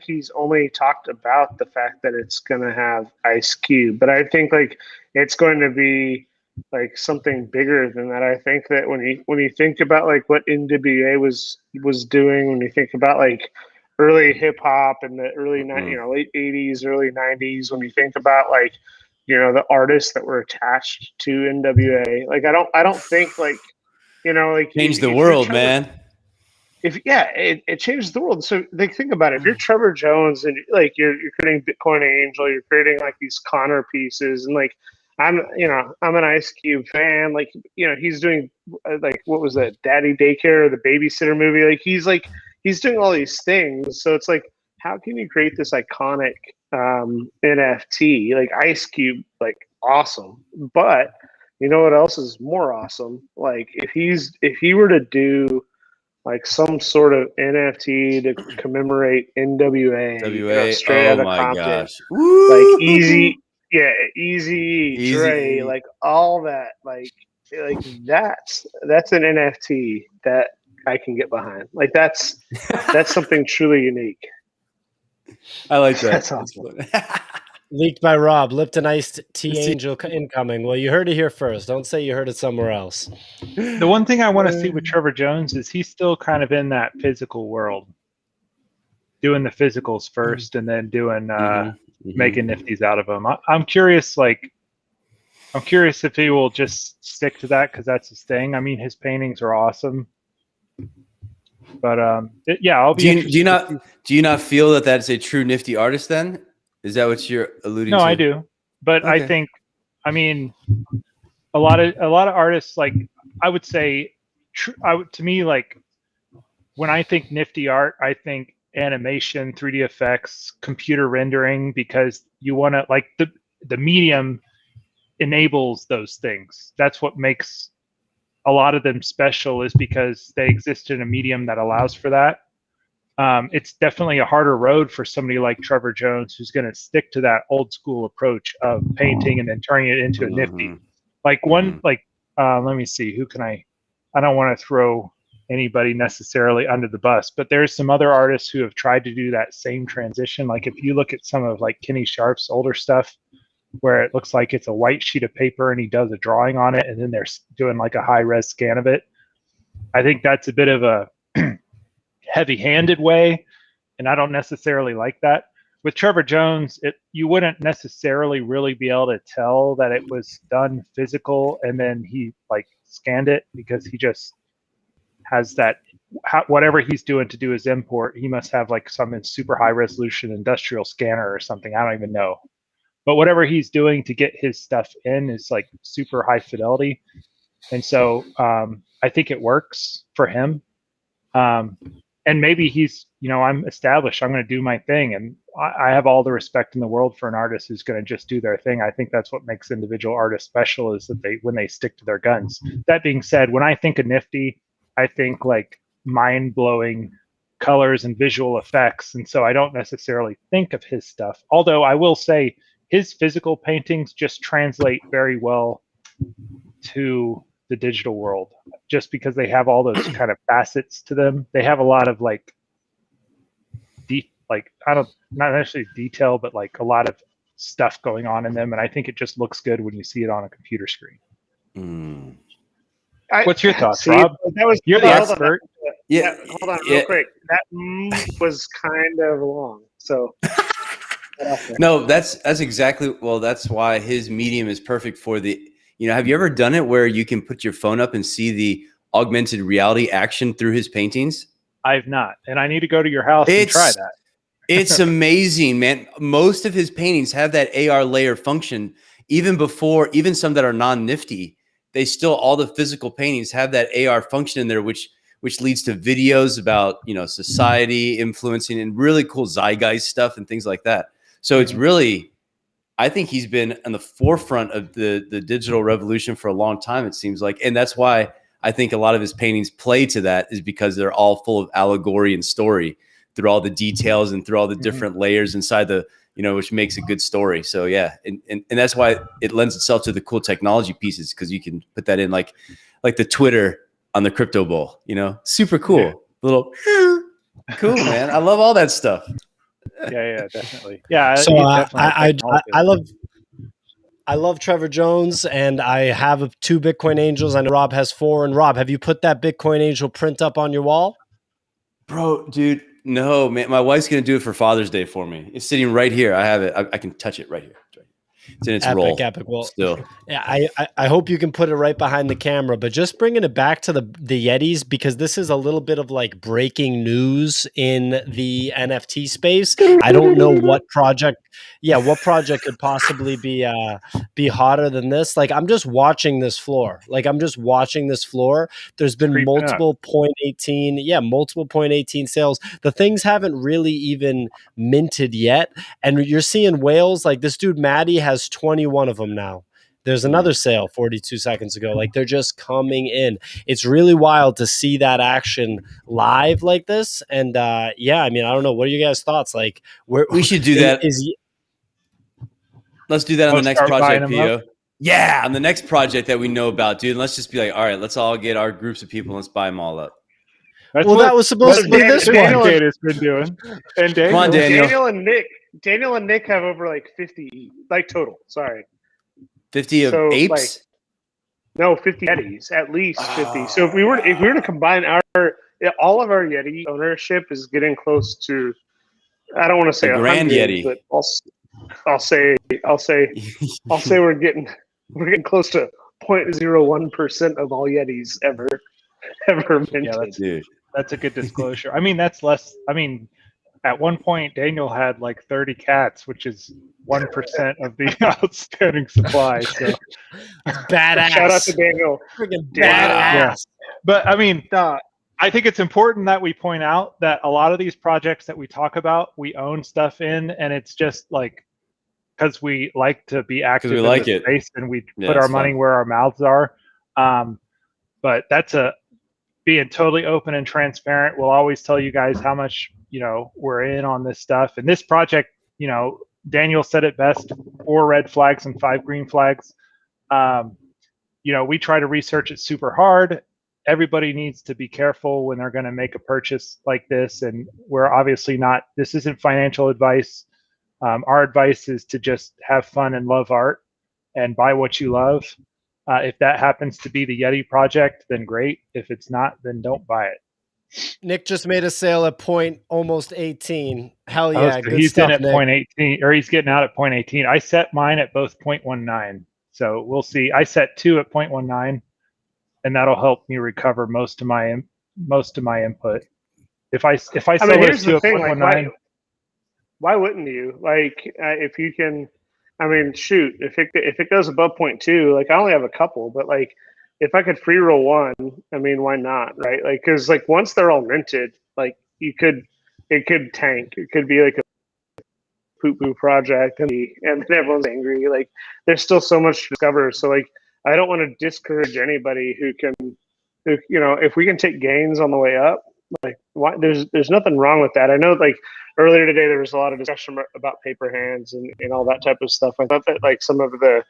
he's only talked about the fact that it's going to have Ice Cube, but I think like it's going to be like something bigger than that. I think that when you think about like what NWA was doing, when you think about like early hip hop in the early late 80s, early 90s, when you think about like the artists that were attached to NWA, like I don't think like like changed the world, man. It changes the world. So like think about it. If you're Trevor Jones and like you're creating Bitcoin Angel, you're creating like these Connor pieces, and like I'm an Ice Cube fan. Like he's doing like what was that Daddy Daycare or the Babysitter movie? Like he's doing all these things. So it's like, how can you create this iconic NFT like Ice Cube? Like awesome, but you know what else is more awesome? Like if he were to do like some sort of NFT to commemorate NWA, straight out of Compton, like Easy, Dre, like all that, like that's an NFT that I can get behind. Like that's something truly unique. I like that. That's awesome. Leaked by Rob, Lipton Iced Tea Angel incoming. Well, you heard it here first. Don't say you heard it somewhere else. The one thing I want to see with Trevor Jones is he's still kind of in that physical world, doing the physicals first and then doing making nifties out of them. I'm curious, if he will just stick to that because that's his thing. I mean, his paintings are awesome. But I'll be interested. Do you not feel that that's a true nifty artist then? Is that what you're alluding to? No, I do. But okay. I think, I mean, a lot of artists, like I would say, to me, like when I think nifty art, I think animation, 3D effects, computer rendering, because you want to, like, the medium enables those things. That's what makes a lot of them special, is because they exist in a medium that allows for that. It's definitely a harder road for somebody like Trevor Jones, who's going to stick to that old school approach of painting and then turning it into a nifty. Like let me see, who can I don't want to throw anybody necessarily under the bus, but there's some other artists who have tried to do that same transition. Like if you look at some of like Kenny Sharp's older stuff, where it looks like it's a white sheet of paper and he does a drawing on it and then they're doing like a high-res scan of it. I think that's a bit of a heavy-handed way, and I don't necessarily like that. With Trevor Jones, you wouldn't necessarily really be able to tell that it was done physical and then he like scanned it, because he just has that, whatever he's doing to do his import, he must have like some super high resolution industrial scanner or something. I don't even know. But whatever he's doing to get his stuff in is like super high fidelity. And so I think it works for him. And maybe he's, I'm established, I'm going to do my thing. And I have all the respect in the world for an artist who's going to just do their thing. I think that's what makes individual artists special, is that when they stick to their guns. That being said, when I think of nifty, I think like mind-blowing colors and visual effects. And so I don't necessarily think of his stuff. Although I will say his physical paintings just translate very well to the digital world, just because they have all those kind of facets to them. They have a lot of like not necessarily detail, but like a lot of stuff going on in them. And I think it just looks good when you see it on a computer screen. What's your thoughts, Rob? You're the expert. Hold on real quick. That was kind of long. So no, that's exactly, well, that's why his medium is perfect for the, have you ever done it where you can put your phone up and see the augmented reality action through his paintings? I've not, and I need to go to your house and try that. It's amazing, man. Most of his paintings have that AR layer function, even some that are non-nifty. They still, all the physical paintings have that AR function in there, which leads to videos about, society influencing and really cool zeitgeist stuff and things like that. So it's really, I think he's been on the forefront of the digital revolution for a long time, it seems like. And that's why I think a lot of his paintings play to that, is because they're all full of allegory and story through all the details and through all the different layers inside the, which makes a good story. So yeah. And that's why it lends itself to the cool technology pieces, because you can put that in like the Twitter on the crypto bull, super cool. Yeah. Little cool, man. I love all that stuff. Yeah, definitely. Yeah. So I love Trevor Jones, and I have 2 Bitcoin Angels. I know Rob has 4. And Rob, have you put that Bitcoin Angel print up on your wall? Bro, dude, no, man. My wife's going to do it for Father's Day for me. It's sitting right here. I have it. I can touch it right here. It's in its roll. Epic. Well, still. Yeah, I hope you can put it right behind the camera. But just bringing it back to the Yetis, because this is a little bit of like breaking news in the NFT space. I don't know what project could possibly be hotter than this. Like, I'm just watching this floor. There's been multiple 0.18 sales. The things haven't really even minted yet, and you're seeing whales like this dude Maddie has 21 of them now. There's another sale 42 seconds ago. Like, they're just coming in. It's really wild to see that action live like this. And yeah, I mean, I don't know. What are you guys' thoughts? Like, we should do that. Let's do that on the next project, Pio. Yeah, on the next project that we know about, dude. And let's just be like, all right, let's all get our groups of people and let's buy them all up. Well, that was supposed to be this one. Daniel has been doing. And Daniel, come on, Daniel. Daniel and Nick have over like 50, like total. Sorry, 50 of apes. Like, no, 50 Yetis, at least 50. So if we were to combine all of our Yeti ownership is getting close to, I don't want to say a grand Yeti, but I'll say we're getting close to 0.01% of all Yetis ever minted. Yeah, that's a good disclosure. I mean, that's less. I mean, at one point, Daniel had like 30 cats, which is 1% of the outstanding supply. So badass. Shout out to Daniel. Freaking badass. Yeah. But I mean, I think it's important that we point out that a lot of these projects that we talk about, we own stuff in, and it's just like because we like to be active in the space and we put our money where our mouths are. But that's being totally open and transparent. We'll always tell you guys how much, we're in on this stuff. And this project, Daniel said it best, 4 red flags and 5 green flags. We try to research it super hard. Everybody needs to be careful when they're going to make a purchase like this. And we're obviously not, this isn't financial advice. Our advice is to just have fun and love art and buy what you love. If that happens to be the Yeti project, then great. If it's not, then don't buy it. Nick just made a sale at almost 18. Hell yeah. Good he's stuff, in at Nick. 0.18, or he's getting out at 0.18. I set mine at both 0.19. So we'll see. I set 2 at 0.19, and that'll help me recover most of my input. If I sell those 2 at 0.19, like, why wouldn't you? Like, if you can, I mean, shoot, if it goes above 0.2, like I only have a couple, but like if I could free roll one, I mean, why not, right? Like, because like once they're all minted, like it could tank. It could be like a poo-poo project, and then everyone's angry. Like, there's still so much to discover. So like, I don't want to discourage anybody who if we can take gains on the way up, like why, there's nothing wrong with that. I know like earlier today there was a lot of discussion about paper hands and all that type of stuff. I thought that like some of the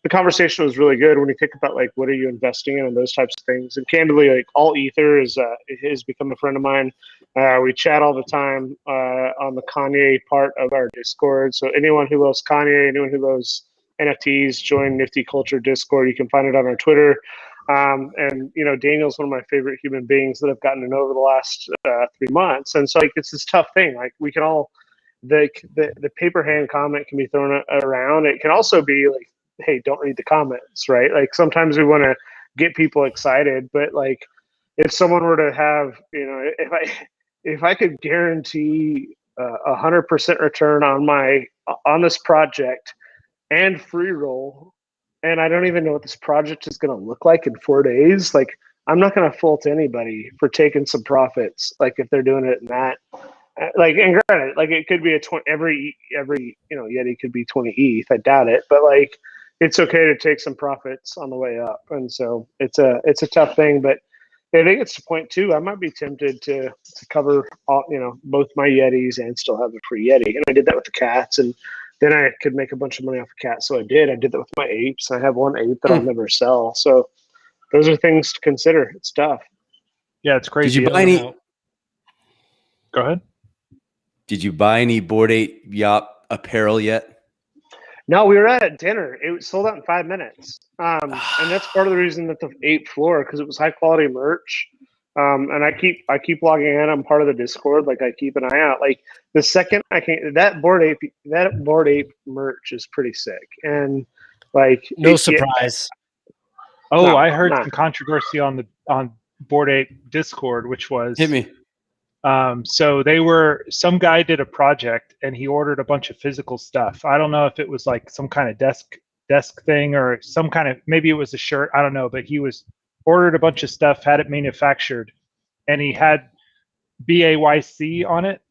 conversation was really good when you think about like what are you investing in and those types of things. And candidly, like All Ether has become a friend of mine. We chat all the time on the Kanye part of our Discord. So anyone who loves Kanye, anyone who loves NFTs, join Nifty Culture Discord. You can find it on our Twitter. And Daniel's one of my favorite human beings that I've gotten to know over the last 3 months. And so like it's this tough thing. Like we can all the paper hand comment can be thrown around. It can also be like, hey, don't read the comments, right? Like sometimes we want to get people excited, but like if someone were to have, if I could guarantee 100% return on this project and free roll, and I don't even know what this project is going to look like in 4 days, like I'm not going to fault anybody for taking some profits. Like if they're doing it in that, like, and granted, like it could be a 20, every Yeti could be 20 ETH. I doubt it, but like it's okay to take some profits on the way up. And so it's a tough thing, but I think it's to point too. I might be tempted to cover all, both my Yetis and still have a free Yeti. And I did that with the cats, and then I could make a bunch of money off of cats. So I did that with my apes. I have 1 ape that I'll never sell. So those are things to consider. It's tough. Yeah, it's crazy. Did you buy any? Go ahead. Did you buy any Bored Ape Yacht apparel yet? No, we were at dinner. It was sold out in 5 minutes. And that's part of the reason that the ape floor, because it was high quality merch. And I keep logging in. I'm part of the Discord. Like I keep an eye out. Like the second I can, that Bored Ape merch is pretty sick. And like no surprise. I heard some controversy on Bored Ape Discord, which was hit me. So some guy did a project and he ordered a bunch of physical stuff. I don't know if it was like some kind of desk thing or some kind of, maybe it was a shirt. I don't know, but he ordered a bunch of stuff, had it manufactured, and he had BAYC on it,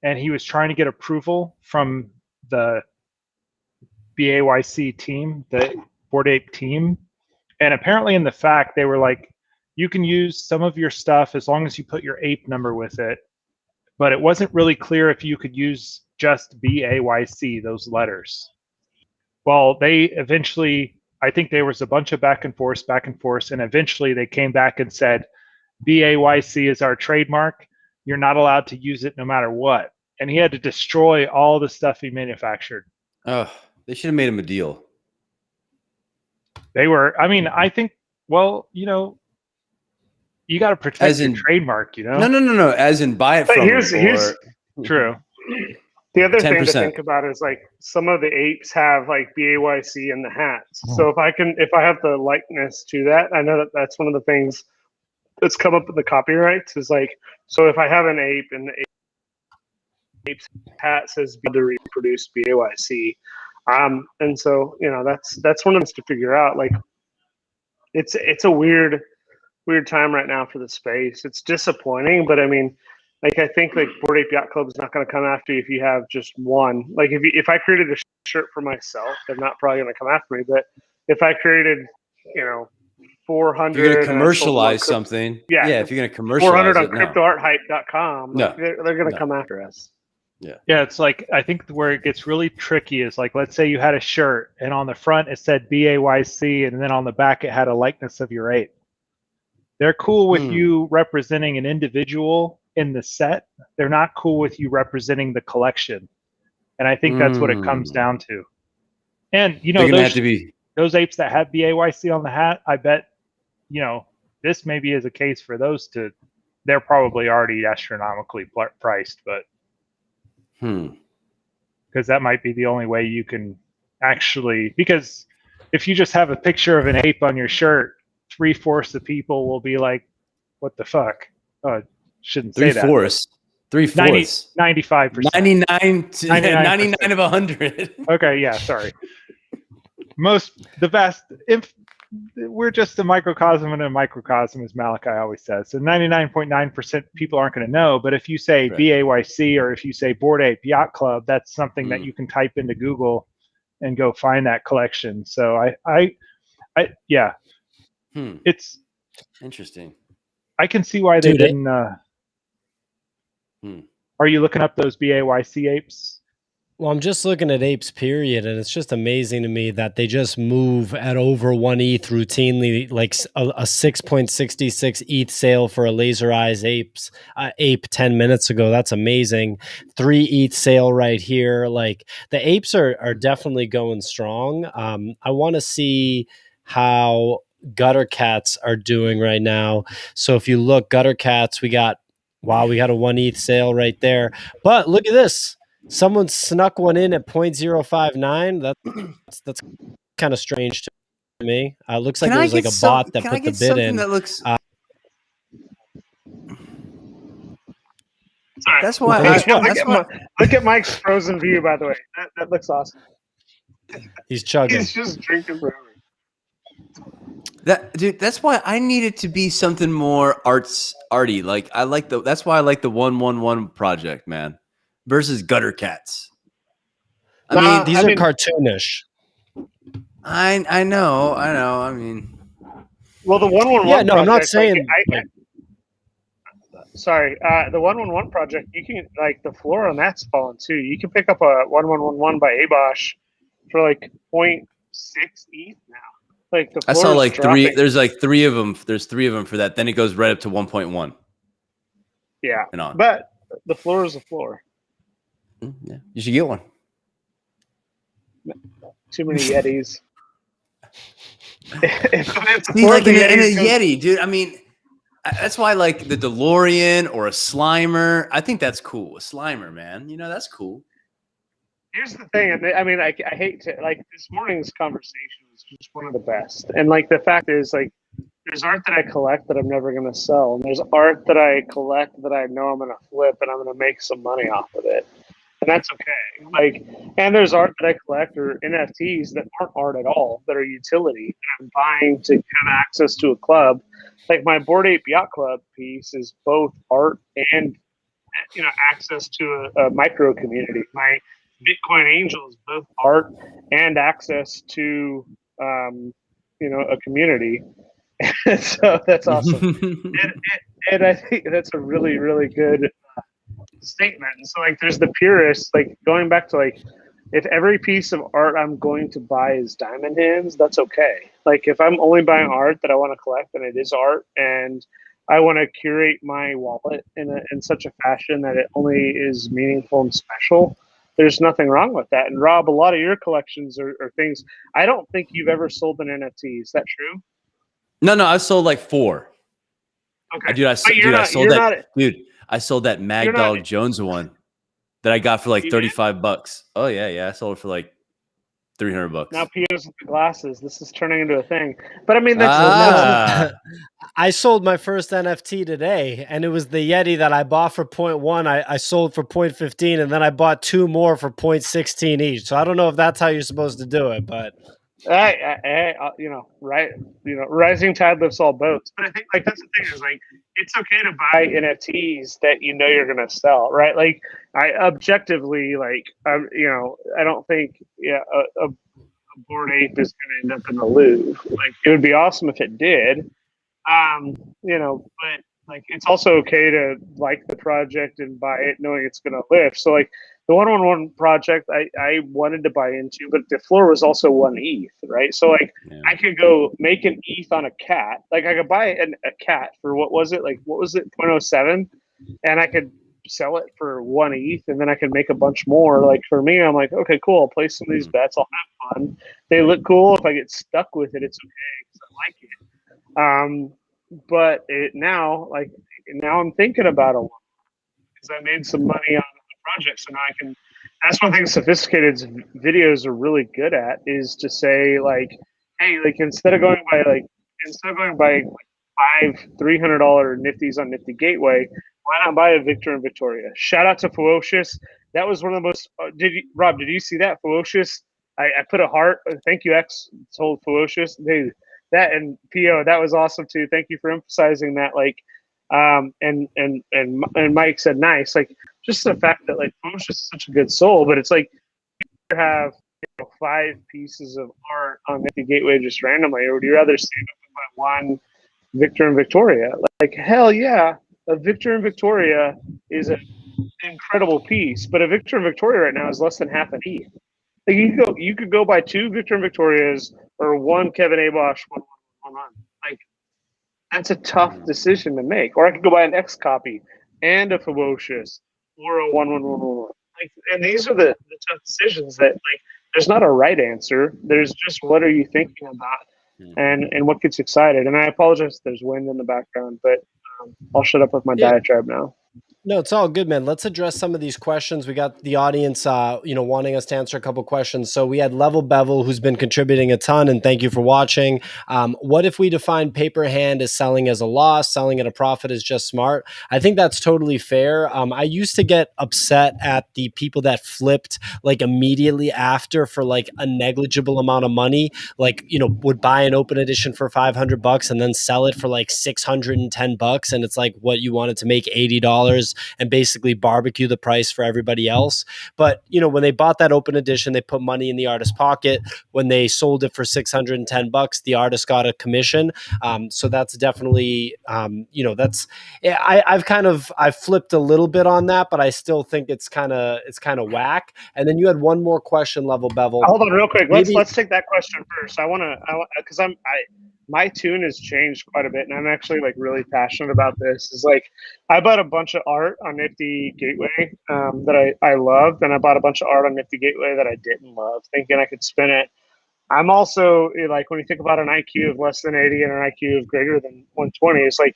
and he was trying to get approval from the BAYC team, the Bored Ape team, and apparently in the fact they were like, you can use some of your stuff as long as you put your ape number with it, but it wasn't really clear if you could use just BAYC, those letters. Well, they eventually, I think there was a bunch of back and forth, and eventually they came back and said, BAYC is our trademark. You're not allowed to use it no matter what. And he had to destroy all the stuff he manufactured. Oh, they should have made him a deal. They were, I mean, I think, well, you know, you got to protect your trademark, you know? No. As in buy it but from here's true. The other 10%. Thing to 10%. think about is like some of the apes have like BAYC in the hats. So if I have the likeness to that, I know that that's one of the things that's come up with the copyrights is like, so if I have an ape and the ape's hat says to reproduce BAYC, and so you know that's one of the things to figure out. Like, it's a weird time right now for the space. It's disappointing, but I mean, like I think like Bored Ape Yacht Club is not going to come after you if you have just one. Like if I created a shirt for myself, they're not probably going to come after me. But if I created, you know, 400, you're going to commercialize something. Yeah, if you're going to commercialize 400 on it, cryptoarthype.com, no, they're going to come after us. Yeah, it's like I think where it gets really tricky is like, let's say you had a shirt and on the front it said BAYC and then on the back it had a likeness of your ape. They're cool with you representing an individual in the set. They're not cool with you representing the collection. And I think that's what it comes down to. And you know, those apes that have BAYC on the hat, I bet, you know, this maybe is a case for those to, they're probably already astronomically priced, but because that might be the only way you can actually, because if you just have a picture of an ape on your shirt, 3/4 of people will be like, what the fuck? Oh, shouldn't say that. 3/4. 95%. 99 of 100. Okay, yeah, sorry. If we're just a microcosm and a microcosm, as Malachi always says. So 99.9% people aren't going to know. But if you say BAYC or if you say Bored Ape Yacht Club, that's something that you can type into Google and go find that collection. So yeah. It's interesting. I can see why they didn't. Are you looking up those BAYC apes? Well, I'm just looking at apes, period, and it's just amazing to me that they just move at over 1 ETH routinely, like a 6.66 ETH sale for a laser eyes ape 10 minutes ago. That's amazing. 3 ETH sale right here. Like the apes are definitely going strong. I want to see how Gutter Cats are doing right now. So if you look, Gutter Cats, we got a 1 ETH sale right there. But look at this. Someone snuck one in at 0.059. That's kind of strange to me. Looks like it was like a bot that put the bid in. That looks. Sorry. That's why. Look at Mike's frozen view. By the way, that looks awesome. He's chugging. He's just drinking forever. That's why I need it to be something more arty. Like that's why I like the 111 project, man. Versus Gutter Cats. I mean, these are cartoonish. I know. I mean, well, the 111. Yeah, no, I'm not saying. Sorry, the 111 project. You can like the floor on that's fallen too. You can pick up a 1111 by Abosh for like 0.6 ETH now. Like the I saw like dropping. 3. There's like 3 of them. There's 3 of them for that. Then it goes right up to 1.1. Yeah, and on. But the floor is the floor. Yeah, you should get one. Too many Yetis. Like in a Yeti, dude. I mean, that's why I like the DeLorean or a Slimer. I think that's cool. A Slimer, man. You know, that's cool. Here's the thing. I mean, I hate to like this morning's conversation was just one of the best. And like the fact is, like, there's art that I collect that I'm never going to sell, and there's art that I collect that I know I'm going to flip and I'm going to make some money off of it. And that's okay. Like, and there's art that I collect or NFTs that aren't art at all, that are utility. And I'm buying to have access to a club. Like my Bored Ape Yacht Club piece is both art and, you know, access to a micro community. My Bitcoin Angel is both art and access to a community. So that's awesome. And I think that's a really, really good statement. And so like there's the purists, like going back to like, if every piece of art I'm going to buy is diamond hands, that's okay. Like if I'm only buying art that I want to collect and it is art, and I want to curate my wallet in such a fashion that it only is meaningful and special, there's nothing wrong with that. And Rob, a lot of your collections are things, I don't think you've ever sold an NFT. Is that true? No, I sold like 4. Okay. Dude, I sold that Mag Dog Jones one that I got for like $35. Oh yeah, I sold it for like $300. Now Pio's with the glasses. This is turning into a thing. But I mean, that's I sold my first NFT today, and it was the Yeti that I bought for 0.1. I sold for 0.15, and then I bought 2 more for 0.16 each. So I don't know if that's how you're supposed to do it, but rising tide lifts all boats. But I think like that's the thing is like it's okay to buy NFTs that you're going to sell, right? Like I objectively like I don't think a Bored Ape is going to end up in the Louvre. Like it would be awesome if it did, but like it's also okay to like the project and buy it knowing it's going to lift. So like the 111 project I wanted to buy into, but the floor was also 1 ETH, right? So like I could go make an ETH on a cat. Like I could buy a cat for what was it 0.07, and I could sell it for 1 ETH, and then I could make a bunch more. Like for me, I'm like, okay, cool. I'll place some of these bets. I'll have fun. They look cool. If I get stuck with it, it's okay because I like it. But now I'm thinking about a lot because I made some money on the project, so now I can. That's one thing sophisticated videos are really good at is to say like, hey, like instead of going by 300 Nifties on Nifty Gateway, why not buy a Victor and Victoria? Shout out to Ferocious. That was one of the most. Rob? Did you see that Ferocious? I put a heart. Thank you, X. Told Ferocious. Dude, that and PO, that was awesome too. Thank you for emphasizing that. Like, and Mike said nice. Like, just the fact that like Ferocious is such a good soul, but it's like you have 5 pieces of art on the Gateway just randomly, or would you rather save up and buy one Victor and Victoria? Like, hell yeah, a Victor and Victoria is an incredible piece, but a Victor and Victoria right now is less than half an ETH. Like you could go buy 2 Victor and Victorias or 1 Kevin Abosh, 1. Like that's a tough decision to make. Or I could go buy an X copy and a Ferocious or a 1. Like, and these are the tough decisions that like there's not a right answer. There's just what are you thinking about and what gets excited. And I apologize if there's wind in the background, but I'll shut up with my diatribe now. No, it's all good, man. Let's address some of these questions. We got the audience, wanting us to answer a couple questions. So we had Level Bevel, who's been contributing a ton, and thank you for watching. What if we define paper hand as selling as a loss, selling at a profit is just smart? I think that's totally fair. I used to get upset at the people that flipped like immediately after for like a negligible amount of money, like, would buy an open edition for $500 and then sell it for like $610. And it's like what you wanted to make $80 and basically barbecue the price for everybody else. But, when they bought that open edition, they put money in the artist's pocket. When they sold it for $610, the artist got a commission. So that's definitely, I've flipped a little bit on that, but I still think it's kind of whack. And then you had one more question, Level Bevel. Hold on real quick. Let's take that question first. Because my tune has changed quite a bit, and I'm actually like really passionate about this. Is like I bought a bunch of art on Nifty Gateway that I loved, and I bought a bunch of art on Nifty Gateway that I didn't love, thinking I could spin it. I'm also like when you think about an IQ of less than 80 and an IQ of greater than 120, it's like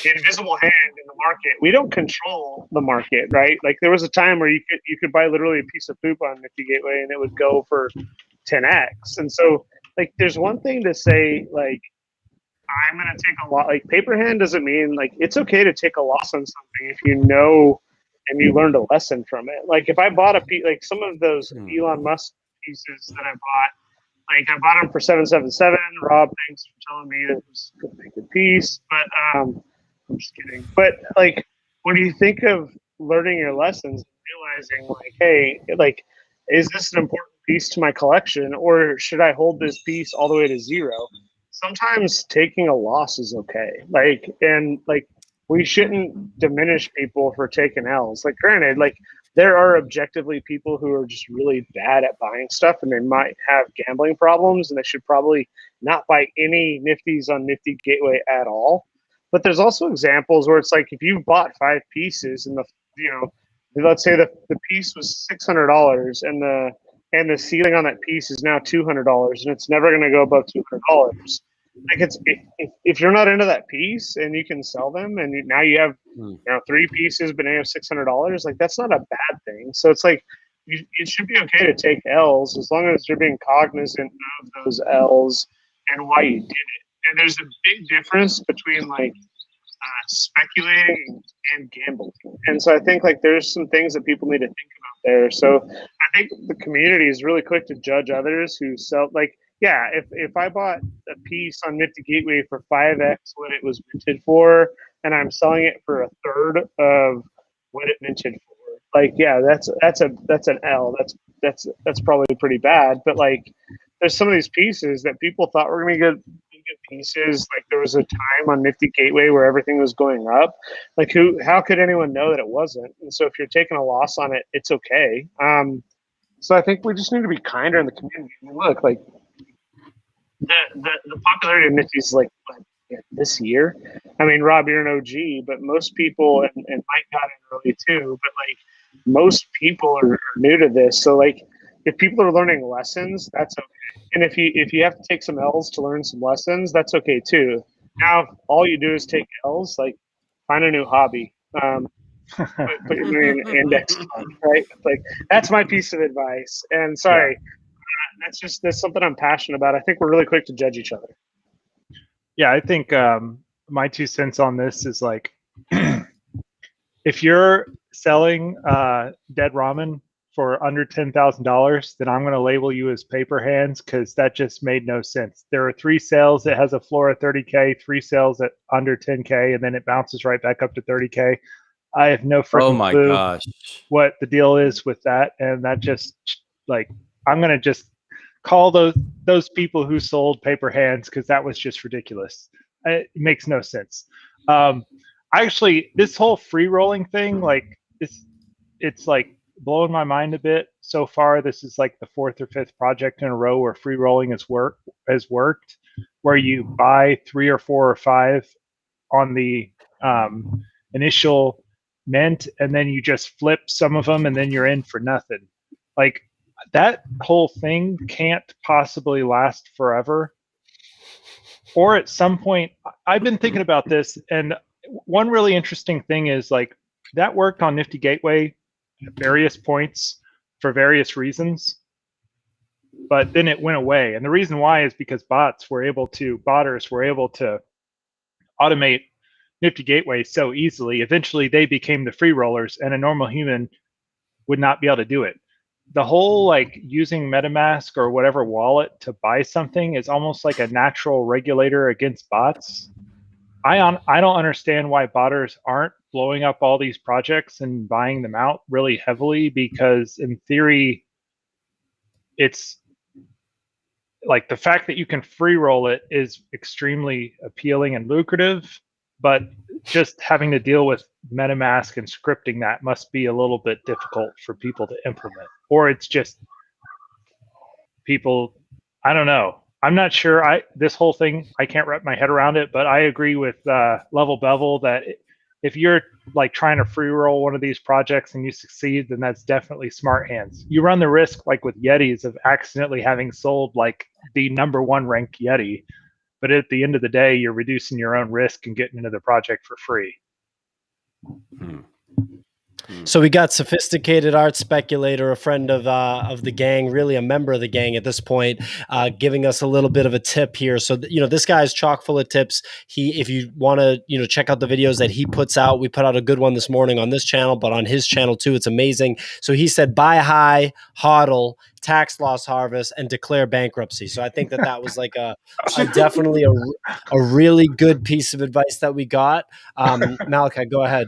the invisible hand in the market. We don't control the market, right? Like there was a time where you could buy literally a piece of poop on Nifty Gateway and it would go for 10x, and so. Like, there's one thing to say, like, I'm going to take a lot. Like, paper hand doesn't mean, like, it's okay to take a loss on something if you know and you learned a lesson from it. Like, if I bought a piece, like, some of those Elon Musk pieces that I bought, like, I bought them for 777. Rob, thanks for telling me that it was a good piece. But I'm just kidding. But, like, when you think of learning your lessons, realizing, like, hey, like, is this an important piece to my collection, or should I hold this piece all the way to zero? Sometimes taking a loss is okay. We shouldn't diminish people for taking L's. Like, granted, like there are objectively people who are just really bad at buying stuff and they might have gambling problems and they should probably not buy any Nifties on Nifty Gateway at all. But there's also examples where it's like if you bought 5 pieces and let's say the piece was $600 and the ceiling on that piece is now $200 and it's never going to go above $200. Like if you're not into that piece and you can sell them and now you have 3 pieces but now you have $600, like that's not a bad thing. So it's like it should be okay to take L's as long as you're being cognizant of those L's and why you did it. And there's a big difference between like speculating and gambling. And so I think like there's some things that people need to think about there. So I think the community is really quick to judge others who sell. Like, yeah, if I bought a piece on Nifty Gateway for 5x what it was minted for, and I'm selling it for a third of what it minted for, like, yeah, that's an L. That's probably pretty bad. But like, there's some of these pieces that people thought were going to be good pieces. Like there was a time on Nifty Gateway where everything was going up. Like how could anyone know that it wasn't? And so if you're taking a loss on it, it's okay. So I think we just need to be kinder in the community. I mean, look, like the popularity of Nifty is like this year. I mean, Rob, you're an OG, but most people and Mike got in early too. But like most people are new to this. So like if people are learning lessons, that's okay. And if you have to take some L's to learn some lessons, that's okay too. Now, if all you do is take L's, like find a new hobby. Put your money in an index fund, right? Like that's my piece of advice. And sorry, that's something I'm passionate about. I think we're really quick to judge each other. Yeah, I think my 2 cents on this is like, if you're selling dead ramen for under $10,000, then I'm going to label you as paper hands because that just made no sense. There are 3 sales that has a floor of 30K, 3 sales at under 10K, and then it bounces right back up to 30K. I have no freaking clue what the deal is with that, and that just like I'm going to just call those people who sold paper hands because that was just ridiculous. It makes no sense. Actually, this whole free rolling thing, like it's like blowing my mind a bit so far. This is like the 4th or 5th project in a row where free rolling has worked, where you buy 3 or 4 or 5 on the initial mint, and then you just flip some of them, and then you're in for nothing. Like that whole thing can't possibly last forever. Or at some point, I've been thinking about this, and one really interesting thing is like that worked on Nifty Gateway at various points for various reasons, but then it went away. And the reason why is because botters were able to automate Nifty Gateway so easily. Eventually they became the free rollers, and a normal human would not be able to do it. The whole like using MetaMask or whatever wallet to buy something is almost like a natural regulator against bots. I don't understand why botters aren't blowing up all these projects and buying them out really heavily, because in theory, it's like the fact that you can free roll it is extremely appealing and lucrative, but just having to deal with MetaMask and scripting that must be a little bit difficult for people to implement. Or it's just people, I don't know. I'm not sure. This whole thing, I can't wrap my head around it, but I agree with Level Bevel that if you're like trying to free roll one of these projects and you succeed, then that's definitely smart hands. You run the risk, like with Yetis, of accidentally having sold like the #1 ranked Yeti, but at the end of the day, you're reducing your own risk and getting into the project for free. So we got Sophisticated Art Speculator, a friend of the gang, really a member of the gang at this point, giving us a little bit of a tip here. So this guy is chock full of tips. If you want to check out the videos that he puts out, we put out a good one this morning on this channel, but on his channel too, it's amazing. So he said buy high, hodl, tax loss harvest, and declare bankruptcy. So I think that was like definitely a really good piece of advice that we got. Malachi, go ahead.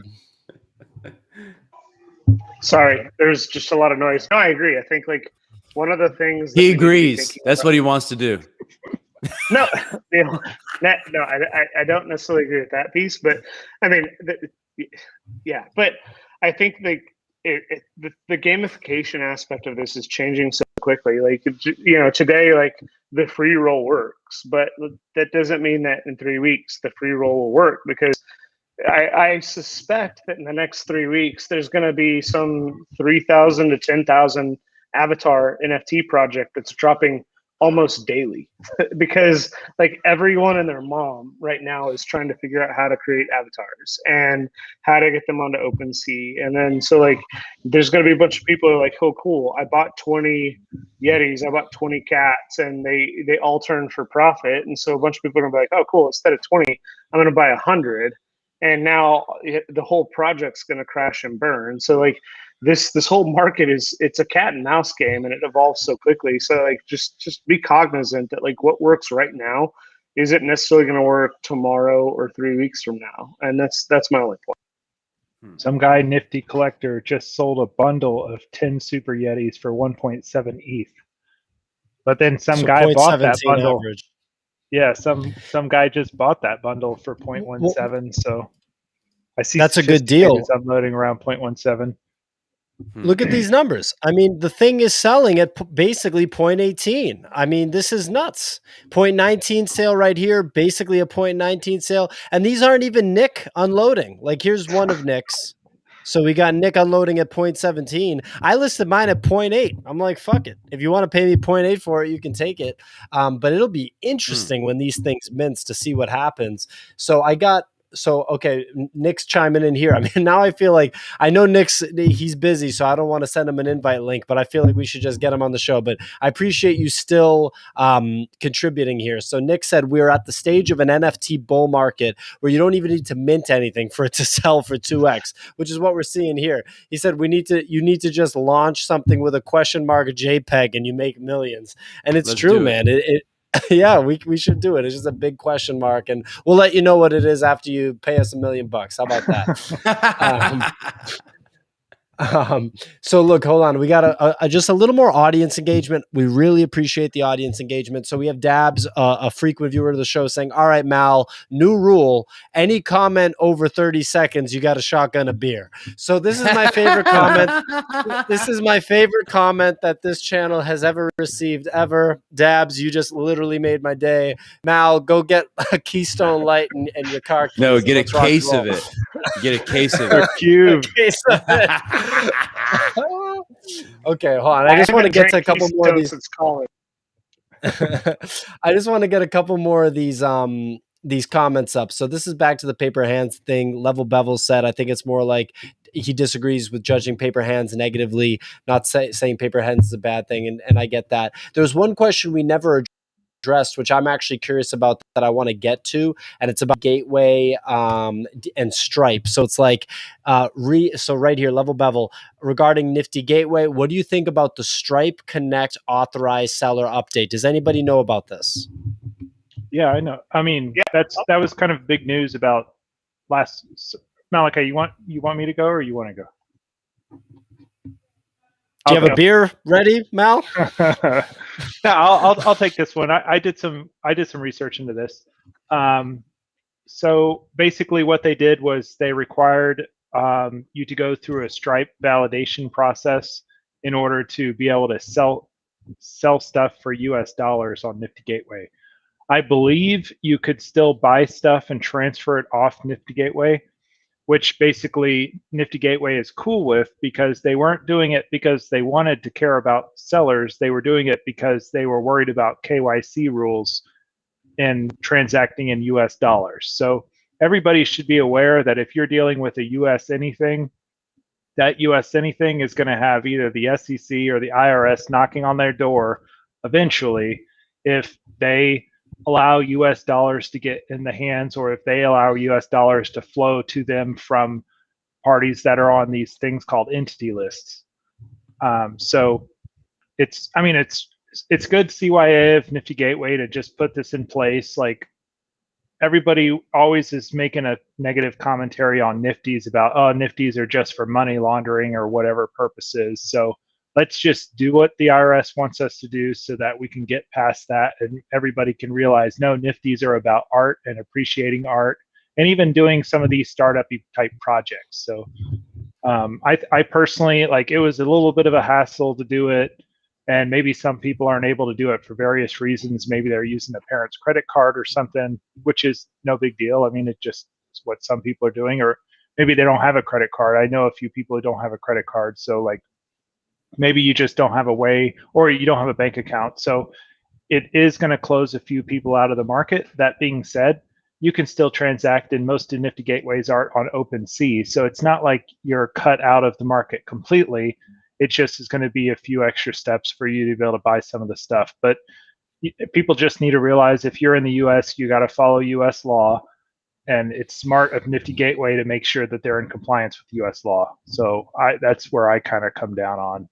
Sorry, there's just a lot of noise. No, I agree. I think like one of the things that he we need to be agrees. thinking That's about- what he wants to do. No, I don't necessarily agree with that piece, but I mean, yeah, but I think the gamification aspect of this is changing so quickly. Like, you know, today, like the free roll works, but that doesn't mean that in 3 weeks the free roll will work, because I suspect that in the next 3 weeks there's going to be some 3,000 to 10,000 avatar NFT project that's dropping almost daily because like everyone and their mom right now is trying to figure out how to create avatars and how to get them onto OpenSea. And then so like there's going to be a bunch of people who are like, oh cool, I bought 20 Yetis, I bought 20 cats, and they all turn for profit. And so a bunch of people are going to be like, oh cool, instead of 20 I'm going to buy 100, and now the whole project's going to crash and burn. So like this whole market it's a cat and mouse game, and it evolves so quickly. So like just be cognizant that like what works right now isn't necessarily going to work tomorrow or 3 weeks from now. And that's my only point. Some guy, Nifty Collector, just sold a bundle of 10 Super Yetis for 1.7 ETH. But then some guy bought that bundle. Average. Yeah, some guy just bought that bundle for 0.17. So I see that's a good deal. It's unloading around 0.17. Look at these numbers. I mean, the thing is selling at basically 0.18. I mean, this is nuts. 0.19 sale right here, basically a 0.19 sale. And these aren't even Nick unloading. Like, here's one of Nick's. So we got Nick unloading at 0.17. I listed mine at 0.8. I'm like, fuck it. If you want to pay me 0.8 for it, you can take it. But it'll be interesting when these things mints to see what happens. So, okay, Nick's chiming in here. I mean, now I feel like I know he's busy, so I don't want to send him an invite link, but I feel like we should just get him on the show. But I appreciate you still contributing here. So Nick said we're at the stage of an NFT bull market where you don't even need to mint anything for it to sell for 2x, which is what we're seeing here. He said you need to just launch something with a question mark JPEG and you make millions. And it's true, man. Yeah, we should do it. It's just a big question mark, and we'll let you know what it is after you pay us $1 million. How about that? So look, hold on. We got just a little more audience engagement. We really appreciate the audience engagement. So we have Dabs, a frequent viewer of the show, saying, all right, Mal, new rule. Any comment over 30 seconds, you got to shotgun a beer. So this is my favorite comment. This is my favorite comment that this channel has ever received ever. Dabs, you just literally made my day. Mal, go get a Keystone Light and your car keys. No, get a case of it. Get a case of it. Cube. Okay, hold on. I just want to get to a couple more of these. I just want to get a couple more of these comments up. So this is back to the paper hands thing. Level Bevel said, I think it's more like he disagrees with judging paper hands negatively, not saying paper hands is a bad thing. And I get that. There's one question we never addressed, which I'm actually curious about that I want to get to, and it's about Gateway and Stripe. So it's like so right here, Level Bevel, regarding Nifty Gateway, what do you think about the Stripe Connect authorized seller update? Does anybody know about this? Yeah, I know. I mean, that was kind of big news about last. Malachi, you want me to go or you want to go? Do you have a beer ready, Mal? No, I'll take this one. I did some research into this. So basically, what they did was they required you to go through a Stripe validation process in order to be able to sell stuff for US dollars on Nifty Gateway. I believe you could still buy stuff and transfer it off Nifty Gateway, which basically Nifty Gateway is cool with, because they weren't doing it because they wanted to care about sellers. They were doing it because they were worried about KYC rules and transacting in US dollars. So everybody should be aware that if you're dealing with a US anything, that US anything is going to have either the SEC or the IRS knocking on their door eventually if they allow US dollars to get in the hands, or if they allow US dollars to flow to them from parties that are on these things called entity lists. So it's good CYA of Nifty Gateway to just put this in place. Like, everybody always is making a negative commentary on Nifties about, oh, Nifties are just for money laundering or whatever purposes. So let's just do what the IRS wants us to do so that we can get past that and everybody can realize, no, Nifties are about art and appreciating art and even doing some of these startup-y type projects. So I personally, like, it was a little bit of a hassle to do it, and maybe some people aren't able to do it for various reasons. Maybe they're using a parent's credit card or something, which is no big deal. I mean, it just is what some people are doing, or maybe they don't have a credit card. I know a few people who don't have a credit card, so like maybe you just don't have a way, or you don't have a bank account. So it is going to close a few people out of the market. That being said, you can still transact, and most of Nifty Gateways are on OpenSea. So it's not like you're cut out of the market completely. It just is going to be a few extra steps for you to be able to buy some of the stuff. But people just need to realize, if you're in the US, you got to follow US law. And it's smart of Nifty Gateway to make sure that they're in compliance with US law. So that's where I kind of come down on.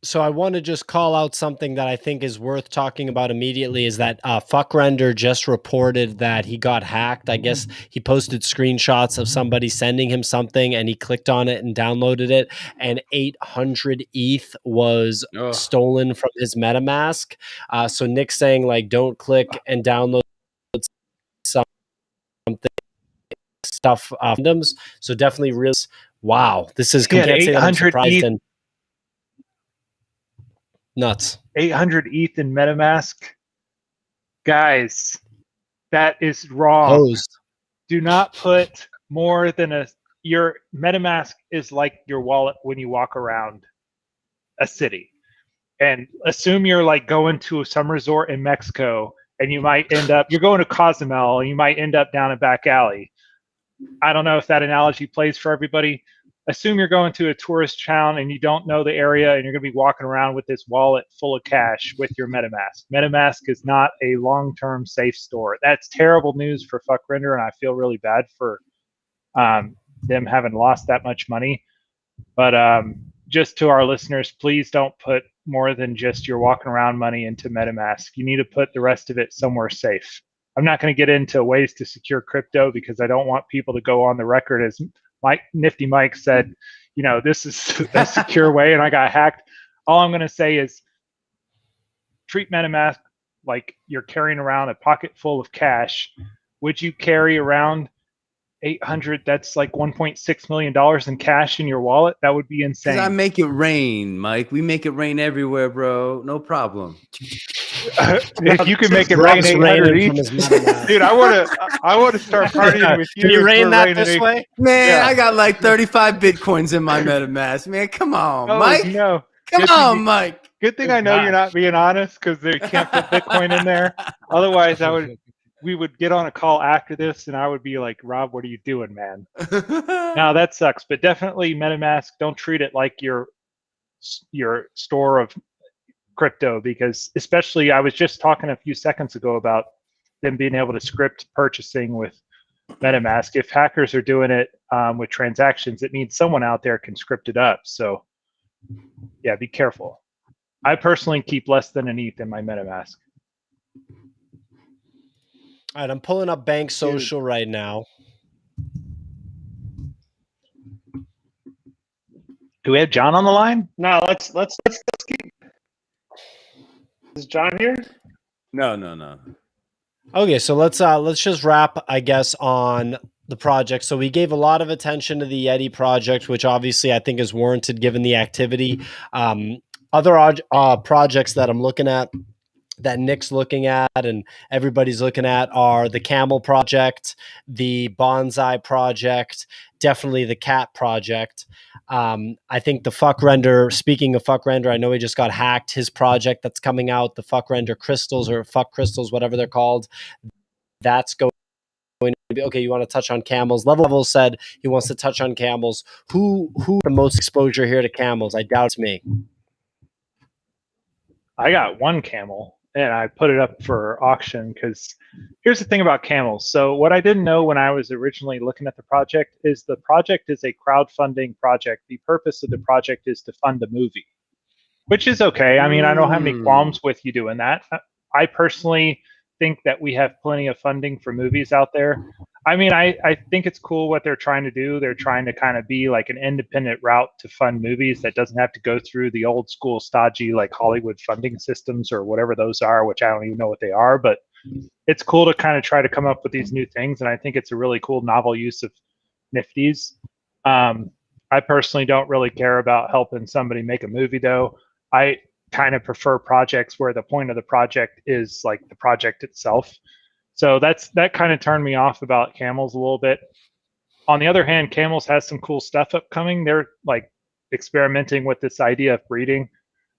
So I want to just call out something that I think is worth talking about immediately, is that Fuckrender just reported that he got hacked. I guess he posted screenshots of somebody sending him something, and he clicked on it and downloaded it, and 800 ETH was stolen from his MetaMask. So Nick's saying, like, don't click and download something, stuff. So definitely real. Wow, this is, can't say that I'm surprised. And nuts. 800 ETH in MetaMask. Guys, that is wrong. Hosed. Do not put more than your MetaMask is like your wallet when you walk around a city. And assume you're like going to some resort in Mexico, and you might end up, you're going to Cozumel, and you might end up down a back alley. I don't know if that analogy plays for everybody. Assume you're going to a tourist town and you don't know the area, and you're going to be walking around with this wallet full of cash with your MetaMask. MetaMask is not a long-term safe store. That's terrible news for Fuckrender, and I feel really bad for them having lost that much money. But just to our listeners, please don't put more than just your walking around money into MetaMask. You need to put the rest of it somewhere safe. I'm not going to get into ways to secure crypto, because I don't want people to go on the record as Nifty Mike said, you know, this is a secure way and I got hacked. All I'm going to say is treat MetaMask like you're carrying around a pocket full of cash. Would you carry around 800? That's like $1.6 million in cash in your wallet. That would be insane. 'Cause I make it rain, Mike. We make it rain everywhere, bro. No problem. If you can make it rain 800 ETH, dude, I want to start partying with you. Can you rain that this way? Man, yeah. I got like 35 Bitcoins in my MetaMask. Man, come on, Mike. No. Come on, Mike. Good thing I know you're not being honest, because they can't put Bitcoin in there. Otherwise, we would get on a call after this, and I would be like, Rob, what are you doing, man? Now that sucks, but definitely MetaMask, don't treat it like your store of crypto, because especially, I was just talking a few seconds ago about them being able to script purchasing with MetaMask. If hackers are doing it with transactions, it means someone out there can script it up. So yeah, be careful. I personally keep less than an ETH in my MetaMask. All right, I'm pulling up Bank Social right now. Do we have John on the line? No, let's keep. Is John here? No. Okay, so let's just wrap, I guess, on the project. So we gave a lot of attention to the Yeti project, which obviously I think is warranted given the activity. Other projects that I'm looking at, that Nick's looking at and everybody's looking at, are the Camel project, the Bonsai project, definitely the Cat project. I think the Fuckrender, speaking of Fuckrender, I know he just got hacked. His project that's coming out, the Fuckrender Crystals, or Fuck Crystals, whatever they're called, that's going to be, okay, you want to touch on camels. Level said he wants to touch on camels. Who the most exposure here to camels? I doubt it's me. I got one camel, and I put it up for auction, because here's the thing about camels. So what I didn't know when I was originally looking at the project is the project is a crowdfunding project. The purpose of the project is to fund a movie, which is okay. I mean, I don't have any qualms with you doing that. I personally think that we have plenty of funding for movies out there. I mean, I think it's cool what they're trying to do. They're trying to kind of be like an independent route to fund movies that doesn't have to go through the old school stodgy like Hollywood funding systems or whatever those are, which I don't even know what they are. But it's cool to kind of try to come up with these new things, and I think it's a really cool novel use of Nifties. I personally don't really care about helping somebody make a movie, though. I kind of prefer projects where the point of the project is like the project itself. So that kind of turned me off about Camels a little bit. On the other hand, Camels has some cool stuff upcoming. They're like experimenting with this idea of breeding,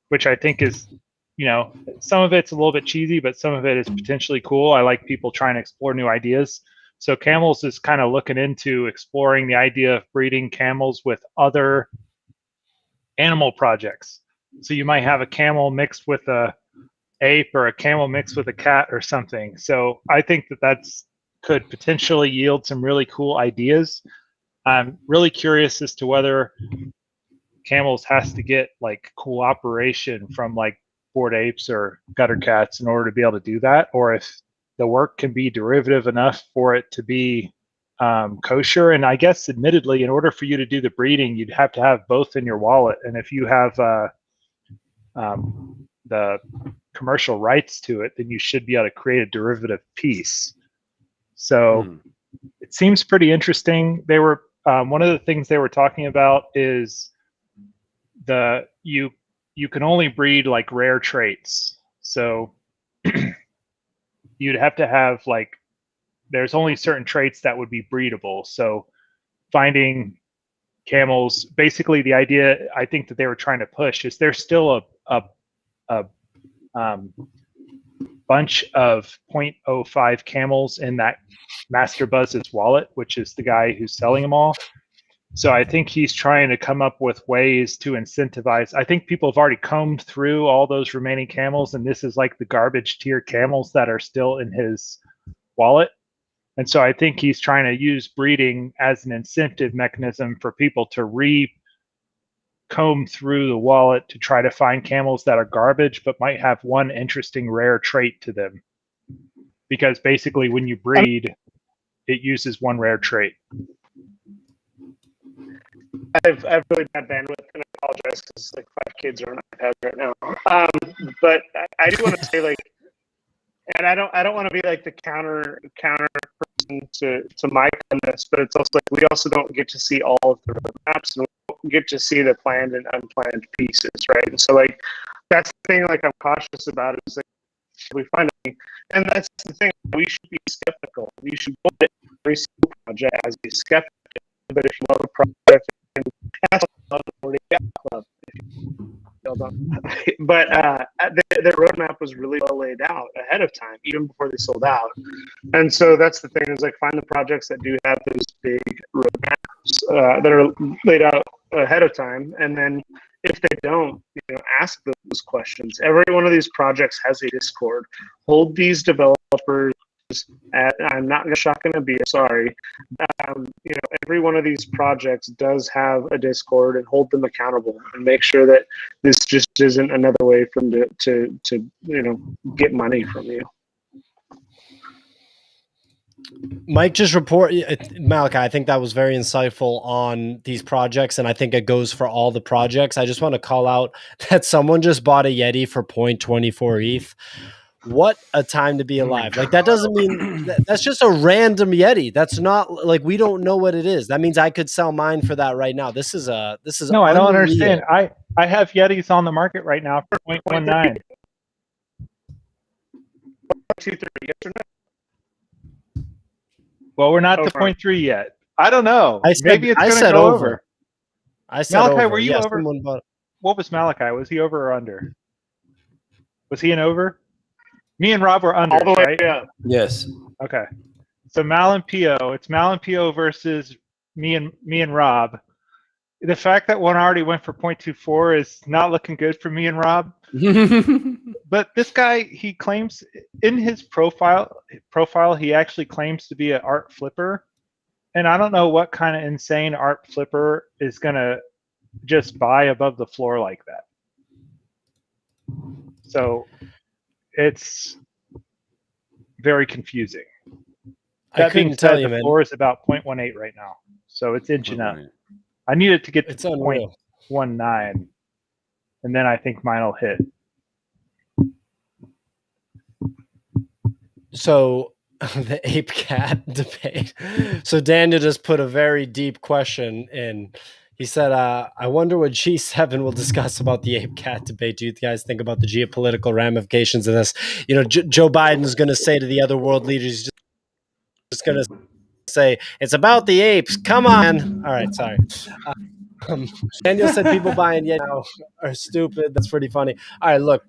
which I think is, you know, some of it's a little bit cheesy, but some of it is potentially cool. I like people trying to explore new ideas. So Camels is kind of looking into exploring the idea of breeding camels with other animal projects. So you might have a camel mixed with a ape or a camel mixed with a cat or something. So I think that's could potentially yield some really cool ideas. I'm really curious as to whether Camels has to get like cooperation from like Bored Apes or Gutter Cats in order to be able to do that, or if the work can be derivative enough for it to be kosher. And I guess admittedly, in order for you to do the breeding, you'd have to have both in your wallet. And if you have the commercial rights to it, then you should be able to create a derivative piece. So it seems pretty interesting. They were one of the things they were talking about is you can only breed like rare traits. So you'd have to have like, there's only certain traits that would be breedable. So finding camels, basically the idea I think that they were trying to push is there's still a bunch of 0.05 camels in that Master Buzz's wallet, which is the guy who's selling them all. So I think he's trying to come up with ways to incentivize. I think people have already combed through all those remaining camels, and this is like the garbage tier camels that are still in his wallet. And so I think he's trying to use breeding as an incentive mechanism for people to comb through the wallet to try to find camels that are garbage but might have one interesting rare trait to them. Because basically when you breed, it uses one rare trait. I've really bad bandwidth, and I apologize because like 5 kids are on iPads right now. But I do want to say, like, and I don't want to be like the counter person to Mike on this, but it's also like we also don't get to see all of the roadmaps, and we don't get to see the planned and unplanned pieces, right? And so like that's the thing, like I'm cautious about it, is like we find it, and that's the thing, we should be skeptical. You should look at every single project as a skeptic, but if you love a project, and that's what I love the club. But the roadmap was really well laid out ahead of time, even before they sold out. And so that's the thing, is like find the projects that do have those big roadmaps that are laid out ahead of time, and then if they don't, ask those questions. Every one of these projects has a Discord. Hold these developers I'm not going to be sorry. Every one of these projects does have a Discord, and hold them accountable and make sure that this just isn't another way for them to get money from you. Mike just Malachi, I think that was very insightful on these projects, and I think it goes for all the projects. I just want to call out that someone just bought a Yeti for 0.24 ETH. What a time to be alive. Like, that doesn't mean that's just a random Yeti. That's not like, we don't know what it is. That means I could sell mine for that right now. This is no, unreal. I don't understand. I have Yetis on the market right now for 0.19. 2.3, yes or no? Well, we're not to 0.3 yet. I don't know. Maybe it's going to go over. I said Malachi, over. were you over? What was Malachi? Was he over or under? Was he an over? Me and Rob were under, all the way right? up. Yes. Okay. So Mal and Pio. It's Mal and Pio versus me and Rob. The fact that one already went for 0.24 is not looking good for me and Rob. But this guy, he claims in his profile, he actually claims to be an art flipper. And I don't know what kind of insane art flipper is going to just buy above the floor like that. So it's very confusing. That being said, the floor is about 0.18 right now, so it's inching up. I need it to get to 0.19, and then I think mine will hit. So the ape cat debate. So Daniel just put a very deep question in. He said, I wonder what G7 will discuss about the ape cat debate. Do you guys think about the geopolitical ramifications of this? You know, Joe Biden is going to say to the other world leaders, just going to say, it's about the apes. Come on. All right, sorry. Daniel said people buying now are stupid. That's pretty funny. All right, look.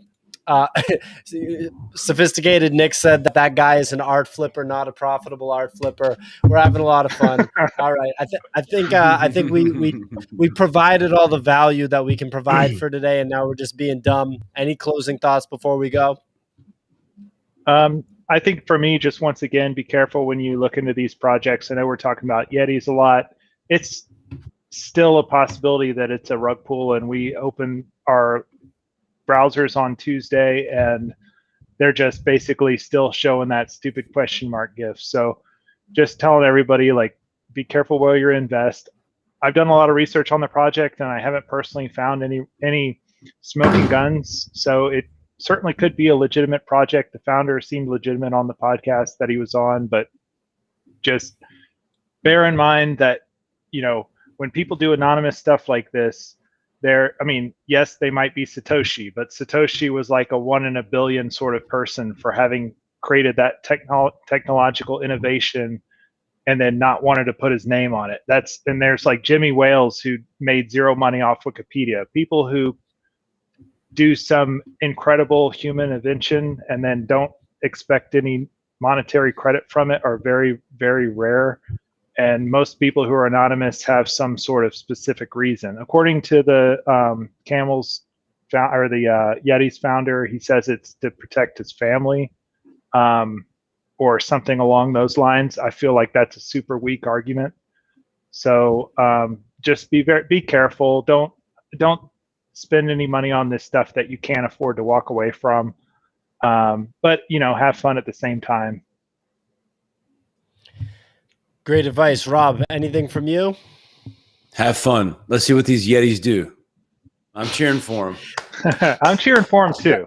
Sophisticated Nick said that guy is an art flipper, not a profitable art flipper. We're having a lot of fun. All right, I think we provided all the value that we can provide for today, and now we're just being dumb. Any closing thoughts before we go? I think for me, just once again, be careful when you look into these projects. I know we're talking about Yetis a lot. It's still a possibility that it's a rug pull, and we open our browsers on Tuesday and they're just basically still showing that stupid question mark gif. So just telling everybody, like, be careful where you invest. I've done a lot of research on the project and I haven't personally found any smoking guns. So it certainly could be a legitimate project. The founder seemed legitimate on the podcast that he was on, but just bear in mind that, you know, when people do anonymous stuff like this, I mean, yes, they might be Satoshi, but Satoshi was like a 1 in a billion sort of person for having created that technological innovation and then not wanted to put his name on it. And there's like Jimmy Wales, who made zero money off Wikipedia. People who do some incredible human invention and then don't expect any monetary credit from it are very, very rare. And most people who are anonymous have some sort of specific reason. According to the Yetis founder, he says it's to protect his family, or something along those lines. I feel like that's a super weak argument. So just be careful. Don't spend any money on this stuff that you can't afford to walk away from. But you know, have fun at the same time. Great advice, Rob. Anything from you? Have fun. Let's see what these Yetis do. I'm cheering for them. I'm cheering for them too.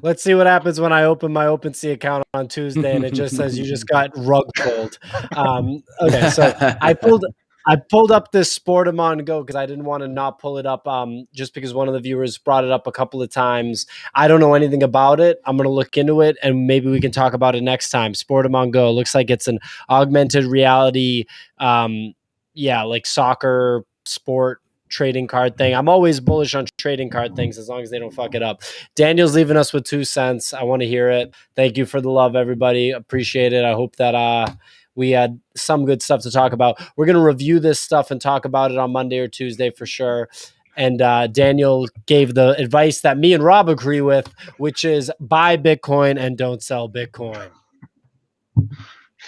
Let's see what happens when I open my OpenSea account on Tuesday and it just says you just got rug pulled. Okay, so I pulled up this Sportamon Go because I didn't want to not pull it up, just because one of the viewers brought it up a couple of times. I don't know anything about it. I'm going to look into it and maybe we can talk about it next time. Sportamon Go looks like it's an augmented reality, like soccer sport trading card thing. I'm always bullish on trading card things as long as they don't fuck it up. Daniel's leaving us with 2 cents. I want to hear it. Thank you for the love, everybody. Appreciate it. I hope that we had some good stuff to talk about. We're going to review this stuff and talk about it on Monday or Tuesday for sure. And Daniel gave the advice that me and Rob agree with, which is buy Bitcoin and don't sell Bitcoin.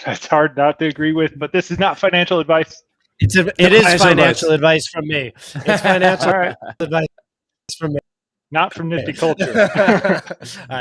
That's hard not to agree with, but this is not financial advice. It is financial advice from me. It's financial advice from me. Not from Nifty Culture.